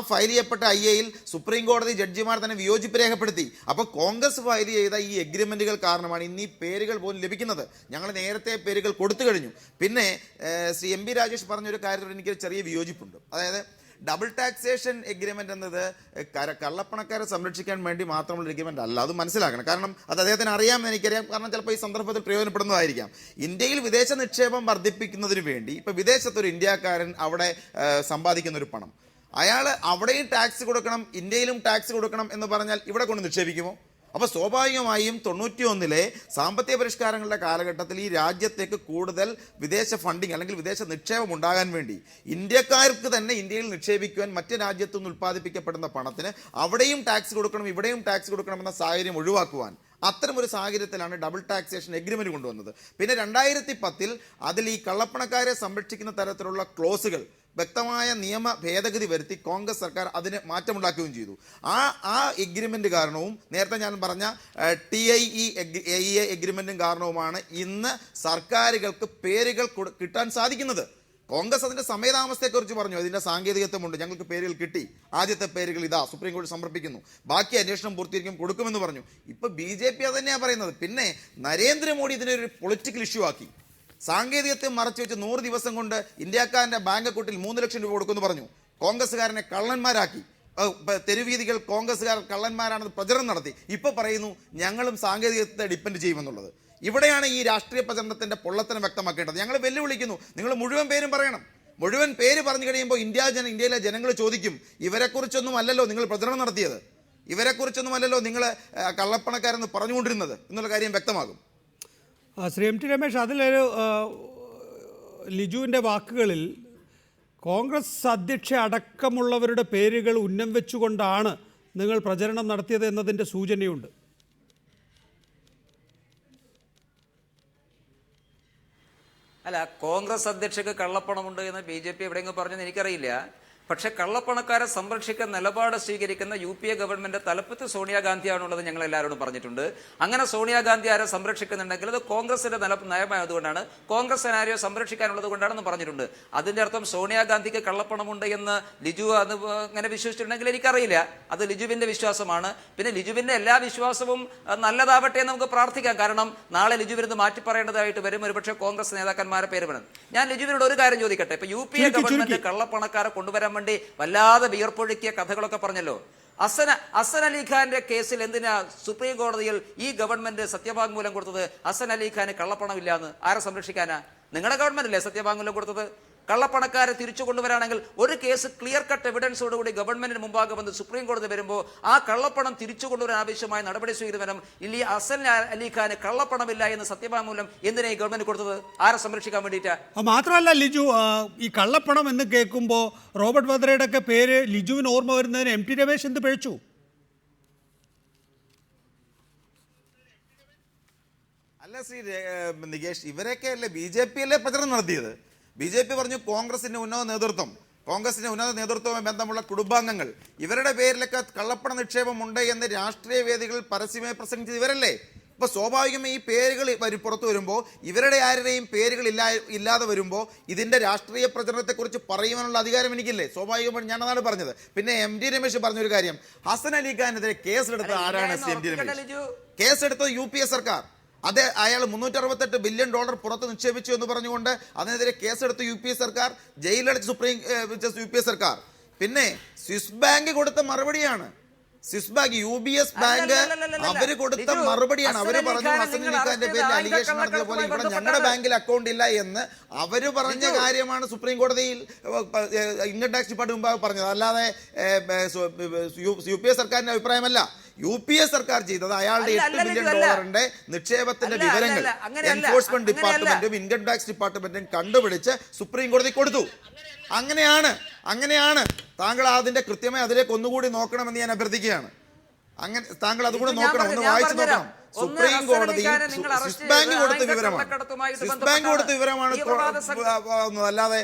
ചെയ്യപ്പെട്ട IAയിൽ സുപ്രീം കോടതി ജഡ്ജിമാർ തന്നെ വിയോജിപ്പ് രേഖപ്പെടുത്തി. അപ്പോൾ കോൺഗ്രസ് ഫയൽ ചെയ്ത ഈ എഗ്രിമെന്റുകൾ കാരണമാണ് ഇന്ന് ഈ പേരുകൾ പോലും ലഭിക്കുന്നത്. ഞങ്ങൾ നേരത്തെ പേരുകൾ കൊടുത്തു കഴിഞ്ഞു. പിന്നെ ശ്രീ MB രാജേഷ് പറഞ്ഞൊരു കാര്യത്തിൽ എനിക്കൊരു ചെറിയ വിയോജിപ്പുണ്ട്. അതായത് ഡബിൾ ടാക്സേഷൻ എഗ്രിമെന്റ് എന്നത് കള്ളപ്പണക്കാരെ സംരക്ഷിക്കാൻ വേണ്ടി മാത്രമുള്ള എഗ്രിമെന്റ് അല്ല. അത് മനസ്സിലാക്കണം. കാരണം അത് അദ്ദേഹത്തിന് അറിയാമെന്ന് എനിക്കറിയാം. കാരണം ചിലപ്പോൾ ഈ സന്ദർഭത്തിൽ പ്രയോജനപ്പെടുന്നതായിരിക്കാം. ഇന്ത്യയിൽ വിദേശ നിക്ഷേപം വർദ്ധിപ്പിക്കുന്നതിന് വേണ്ടി ഇപ്പൊ വിദേശത്തൊരു ഇന്ത്യക്കാരൻ അവിടെ സമ്പാദിക്കുന്ന ഒരു പണം അയാൾ അവിടെയും ടാക്സ് കൊടുക്കണം, ഇന്ത്യയിലും ടാക്സ് കൊടുക്കണം എന്ന് പറഞ്ഞാൽ ഇവിടെ കൊണ്ട് നിക്ഷേപിക്കുമോ? അപ്പോൾ സ്വാഭാവികമായും 91 സാമ്പത്തിക പരിഷ്കാരങ്ങളുടെ കാലഘട്ടത്തിൽ ഈ രാജ്യത്തേക്ക് കൂടുതൽ വിദേശ ഫണ്ടിങ് അല്ലെങ്കിൽ വിദേശ നിക്ഷേപം ഉണ്ടാകാൻ വേണ്ടി ഇന്ത്യക്കാർക്ക് തന്നെ ഇന്ത്യയിൽ നിക്ഷേപിക്കുവാൻ മറ്റ് രാജ്യത്തുനിന്ന് ഉൽപ്പാദിപ്പിക്കപ്പെടുന്ന പണത്തിന് അവിടെയും ടാക്സ് കൊടുക്കണം ഇവിടെയും ടാക്സ് കൊടുക്കണം എന്ന സാഹചര്യം ഒഴിവാക്കുവാൻ അത്തരമൊരു സാഹചര്യത്തിലാണ് ഡബിൾ ടാക്സേഷൻ എഗ്രിമെന്റ് കൊണ്ടുവന്നത്. പിന്നെ 2010 അതിൽ ഈ കള്ളപ്പണക്കാരെ സംരക്ഷിക്കുന്ന തരത്തിലുള്ള ക്ലോസുകൾ വ്യക്തമായ നിയമ ഭേദഗതി വരുത്തി കോൺഗ്രസ് സർക്കാർ അതിന് മാറ്റമുണ്ടാക്കുകയും ചെയ്തു. ആ എഗ്രിമെന്റ് കാരണവും നേരത്തെ ഞാൻ പറഞ്ഞ TIE എഗ്രിമെന്റും കാരണവുമാണ് ഇന്ന് സർക്കാരുകൾക്ക് പേരുകൾ കിട്ടാൻ സാധിക്കുന്നത്. കോൺഗ്രസ് അതിന്റെ സമയതാമസത്തെക്കുറിച്ച് പറഞ്ഞു, അതിന്റെ സാങ്കേതികത്വമുണ്ട്, ഞങ്ങൾക്ക് പേരുകൾ കിട്ടി, ആദ്യത്തെ പേരുകൾ ഇതാ സുപ്രീം കോടതി സമർപ്പിക്കുന്നു, ബാക്കി അന്വേഷണം പൂർത്തീകരിക്കും കൊടുക്കുമെന്ന് പറഞ്ഞു. ഇപ്പൊ BJP അത് തന്നെയാണ് പറയുന്നത്. പിന്നെ നരേന്ദ്രമോദി ഇതിനൊരു പൊളിറ്റിക്കൽ ഇഷ്യൂ ആക്കി. സാങ്കേതികത്തെ മറച്ചു വെച്ച് 100 ദിവസം കൊണ്ട് ഇന്ത്യക്കാരന്റെ ബാങ്ക് അക്കൗണ്ടിൽ 3 ലക്ഷം രൂപ കൊടുക്കുമെന്ന് പറഞ്ഞു. കോൺഗ്രസ്സുകാരനെ കള്ളന്മാരാക്കി. തെരുവീതികൾ കോൺഗ്രസ്സുകാർ കള്ളന്മാരാണെന്ന് പ്രചരണം നടത്തി. ഇപ്പൊ പറയുന്നു ഞങ്ങളും സാങ്കേതികത്തെ ഡിപ്പെൻഡ് ചെയ്യുമെന്നുള്ളത്. ഇവിടെയാണ് ഈ രാഷ്ട്രീയ പ്രചരണത്തിന്റെ പൊള്ളത്തനം വ്യക്തമാക്കേണ്ടത്. ഞങ്ങൾ വെല്ലുവിളിക്കുന്നു, നിങ്ങൾ മുഴുവൻ പേരും പറയണം. മുഴുവൻ പേര് പറഞ്ഞു കഴിയുമ്പോൾ ഇന്ത്യയിലെ ജനങ്ങൾ ചോദിക്കും, ഇവരെക്കുറിച്ചൊന്നും അല്ലല്ലോ നിങ്ങൾ പ്രചരണം നടത്തിയത്, ഇവരെക്കുറിച്ചൊന്നും അല്ലല്ലോ നിങ്ങൾ കള്ളപ്പണക്കാരെന്ന് പറഞ്ഞുകൊണ്ടിരുന്നത് എന്നുള്ള കാര്യം വ്യക്തമാകും. ശ്രീ MT രമേശ്, അതിലൊരു ലിജുവിൻ്റെ വാക്കുകളിൽ കോൺഗ്രസ് അധ്യക്ഷ അടക്കമുള്ളവരുടെ പേരുകൾ ഉന്നം വെച്ചുകൊണ്ടാണ് നിങ്ങൾ പ്രചരണം നടത്തിയത് എന്നതിൻ്റെ സൂചനയുണ്ട്. അല്ല, കോൺഗ്രസ് അധ്യക്ഷക്ക് കള്ളപ്പണമുണ്ട് എന്ന് BJP എവിടെയെങ്കിലും പറഞ്ഞെന്ന് എനിക്കറിയില്ല. പക്ഷെ കള്ളപ്പണക്കാരെ സംരക്ഷിക്കാൻ നിലപാട് സ്വീകരിക്കുന്ന UPA ഗവൺമെന്റ് തലപ്പത്ത് സോണിയാഗാന്ധിയാണുള്ളത് ഞങ്ങൾ എല്ലാവരോടും പറഞ്ഞിട്ടുണ്ട്. അങ്ങനെ സോണിയാഗാന്ധി ആരെ സംരക്ഷിക്കുന്നുണ്ടെങ്കിൽ അത് കോൺഗ്രസിന്റെ നയമായതുകൊണ്ടാണ്, കോൺഗ്രസ് ആരെയോ സംരക്ഷിക്കാനുള്ളത് കൊണ്ടാണെന്ന് പറഞ്ഞിട്ടുണ്ട്. അതിന്റെ അർത്ഥം സോണിയാഗാന്ധിക്ക് കള്ളപ്പണമുണ്ട് എന്ന് ലിജു അത് അങ്ങനെ വിശ്വസിച്ചിട്ടുണ്ടെങ്കിൽ എനിക്കറിയില്ല. അത് ലിജുവിന്റെ വിശ്വാസമാണ്. പിന്നെ ലിജുവിന്റെ എല്ലാ വിശ്വാസവും നല്ലതാവട്ടെ എന്ന് നമുക്ക് പ്രാർത്ഥിക്കാം. കാരണം നാളെ ലിജുവിന് മാറ്റി പറയേണ്ടതായിട്ട് വരും. ഒരുപക്ഷെ കോൺഗ്രസ് നേതാക്കന്മാരെ പേര് വേണം. ഞാൻ ലിജുവിനോട് ഒരു കാര്യം ചോദിക്കട്ടെ. ഇപ്പൊ UPA ഗവൺമെന്റ് കള്ളപ്പണക്കാരെ കൊണ്ടുവരാൻ വേണ്ടി വല്ലാതെ വിയർപ്പൊഴുക്കിയ കഥകളൊക്കെ പറഞ്ഞല്ലോ. ഹസൻ അലി ഖാന്റെ കേസിൽ എന്തിനാ സുപ്രീം കോടതിയിൽ ഈ ഗവൺമെന്റ് സത്യവാങ്മൂലം കൊടുത്തത്? ഹസൻ അലി ഖാന് കള്ളപ്പണമില്ലാന്ന്. ആരെ സംരക്ഷിക്കാനാ? നിങ്ങളുടെ ഗവൺമെന്റ് അല്ലേ സത്യവാങ്മൂലം കൊടുത്തത്? കള്ളപ്പണക്കാരെ തിരിച്ചു കൊണ്ടുവരാണെങ്കിൽ ഒരു കേസ് ക്ലിയർ കട്ട് എവിഡൻസോടുകൂടി ഗവൺമെന്റിന് മുമ്പാകെ വന്ന് സുപ്രീം കോടതി വരുമ്പോൾ ആ കള്ളപ്പണം തിരിച്ചു കൊണ്ടുവരാൻ ആവശ്യമായ നടപടി സ്വീകരിക്കണം. ഇല്ല, ഹസൻ അലി ഖാന് കള്ളപ്പണമില്ല എന്ന് സത്യവാങ്മൂലം എന്തിനാ ഈ ഗവൺമെന്റ് കൊടുത്തത്? ആരെ സംരക്ഷിക്കാൻ വേണ്ടിയിട്ടാ? മാത്രമല്ല ലിജു, ഈ കള്ളപ്പണം എന്ന് കേൾക്കുമ്പോൾ റോബർട്ട് വദ്രയുടെ ഒക്കെ പേര് ലിജുവിന് ഓർമ്മ വരുന്നതിന് MT രമേശ് എന്ത് പിഴച്ചു? അല്ല ശ്രീ നികേഷ്, ഇവരൊക്കെ അല്ലേ BJP അല്ലേ പ്രചരണം നടത്തിയത്? BJP പറഞ്ഞു കോൺഗ്രസിന്റെ ഉന്നത നേതൃത്വവുമായി ബന്ധമുള്ള കുടുംബാംഗങ്ങൾ, ഇവരുടെ പേരിലൊക്കെ കള്ളപ്പണ നിക്ഷേപമുണ്ട് എന്ന് രാഷ്ട്രീയ വേദികളിൽ പരസ്യമായി പ്രസംഗിച്ചത് ഇവരല്ലേ? ഇപ്പൊ സ്വാഭാവികമായി ഈ പേരുകൾ പുറത്തു വരുമ്പോൾ, ഇവരുടെ ആരുടെയും പേരുകൾ ഇല്ലാതെ വരുമ്പോൾ ഇതിന്റെ രാഷ്ട്രീയ പ്രചരണത്തെക്കുറിച്ച് പറയുവാനുള്ള അധികാരം എനിക്കില്ലേ? സ്വാഭാവികമായി ഞാനതാണ് പറഞ്ഞത്. പിന്നെ MT രമേശ് പറഞ്ഞൊരു കാര്യം, ഹസൻ അലി ഖാനെതിരെ കേസെടുത്തത് ആരാണ്? MT രമേശ് കേസെടുത്തത് UPA സർക്കാർ. അത് അയാൾ $368 ബില്യൺ പുറത്ത് നിക്ഷേപിച്ചു എന്ന് പറഞ്ഞുകൊണ്ട് അതിനെതിരെ കേസെടുത്ത് UPA സർക്കാർ, ജയിലടച്ച് UPA സർക്കാർ. പിന്നെ സ്വിസ് ബാങ്ക് കൊടുത്ത മറുപടിയാണ്. സ്വിസ് ബാങ്ക്, UBS ബാങ്ക് അവര് കൊടുത്ത മറുപടിയാണ്. അവര് പറഞ്ഞു ഹസൻ അലി ഖാന്റെ പേരിൽ അലിഗേഷൻ നടത്തിയ പോലെ ഇവിടെ ഞങ്ങളുടെ ബാങ്കിൽ അക്കൗണ്ട് ഇല്ല എന്ന് അവര് പറഞ്ഞ കാര്യമാണ് സുപ്രീം കോടതിയിൽ ഇൻകം ടാക്സ് ഡിപ്പാർട്ട്മെന്റ് മുമ്പാകെ പറഞ്ഞത്. അല്ലാതെ UPA സർക്കാരിന്റെ അഭിപ്രായമല്ല. UPA സർക്കാർ ചെയ്തത് അയാളുടെ $8 ബില്യൺ നിക്ഷേപത്തിന്റെ വിവരങ്ങൾ എൻഫോഴ്സ്മെന്റ് ഡിപ്പാർട്ട്മെന്റും ഇൻകം ടാക്സ് ഡിപ്പാർട്ട്മെന്റും കണ്ടുപിടിച്ച് സുപ്രീം കോടതി കൊടുത്തു. അങ്ങനെയാണ് താങ്കൾ അതിന്റെ കൃത്യമായി അതിലേക്ക് ഒന്നുകൂടി നോക്കണമെന്ന് ഞാൻ അഭ്യർത്ഥിക്കുകയാണ്. അങ്ങനെ താങ്കൾ അതുകൂടെ നോക്കണം, ഒന്ന് വായിച്ചു നോക്കണം. സുപ്രീം കോടതി സ്വിസ് ബാങ്ക് കൊടുത്ത വിവരമാണ്, അല്ലാതെ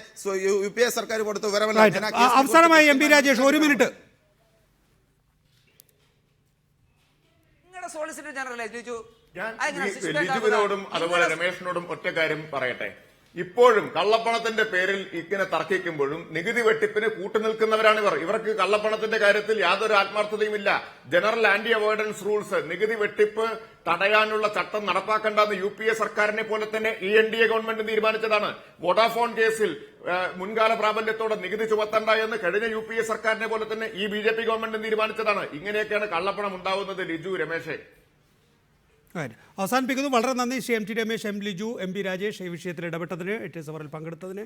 UPA സർക്കാർ കൊടുത്ത വിവരമല്ല. അവസാനമായി MB Rajesh 1 minute. Solicitor general ലിജുവിനോടും അതുപോലെ രമേശിനോടും ഒറ്റ കാര്യം പറയട്ടെ. ഇപ്പോഴും കള്ളപ്പണത്തിന്റെ പേരിൽ ഇങ്ങനെ തർക്കിക്കുമ്പോഴും നികുതി വെട്ടിപ്പിന് കൂട്ടുനിൽക്കുന്നവരാണ് ഇവർക്ക് കള്ളപ്പണത്തിന്റെ കാര്യത്തിൽ യാതൊരു ആത്മാർത്ഥതയുമില്ല. ജനറൽ ആന്റി അവോയ്ഡൻസ് റൂൾസ്, നികുതി വെട്ടിപ്പ് തടയാനുള്ള ചട്ടം നടപ്പാക്കേണ്ടെന്ന് UPA സർക്കാരിനെ പോലെ തന്നെ ഈ NDA ഗവൺമെന്റ് തീരുമാനിച്ചതാണ്. വോഡാഫോൺ കേസിൽ മുൻകാല പ്രാബല്യത്തോടെ നികുതി ചുമത്തണ്ട എന്ന് കഴിഞ്ഞ UPA സർക്കാരിനെ പോലെ തന്നെ ഈ BJP ഗവൺമെന്റ് തീരുമാനിച്ചതാണ്. ഇങ്ങനെയൊക്കെയാണ് കള്ളപ്പണം ഉണ്ടാവുന്നത്. ലിജു, രമേശേ, അവസാനിപ്പിക്കുന്നു. വളരെ നന്ദി ശ്രീ MT രമേശ്, ലിജു, MB രാജേഷ് ഈ വിഷയത്തിൽ ഇടപെട്ടതിന്, 8 അവറിൽ പങ്കെടുത്തതിന്.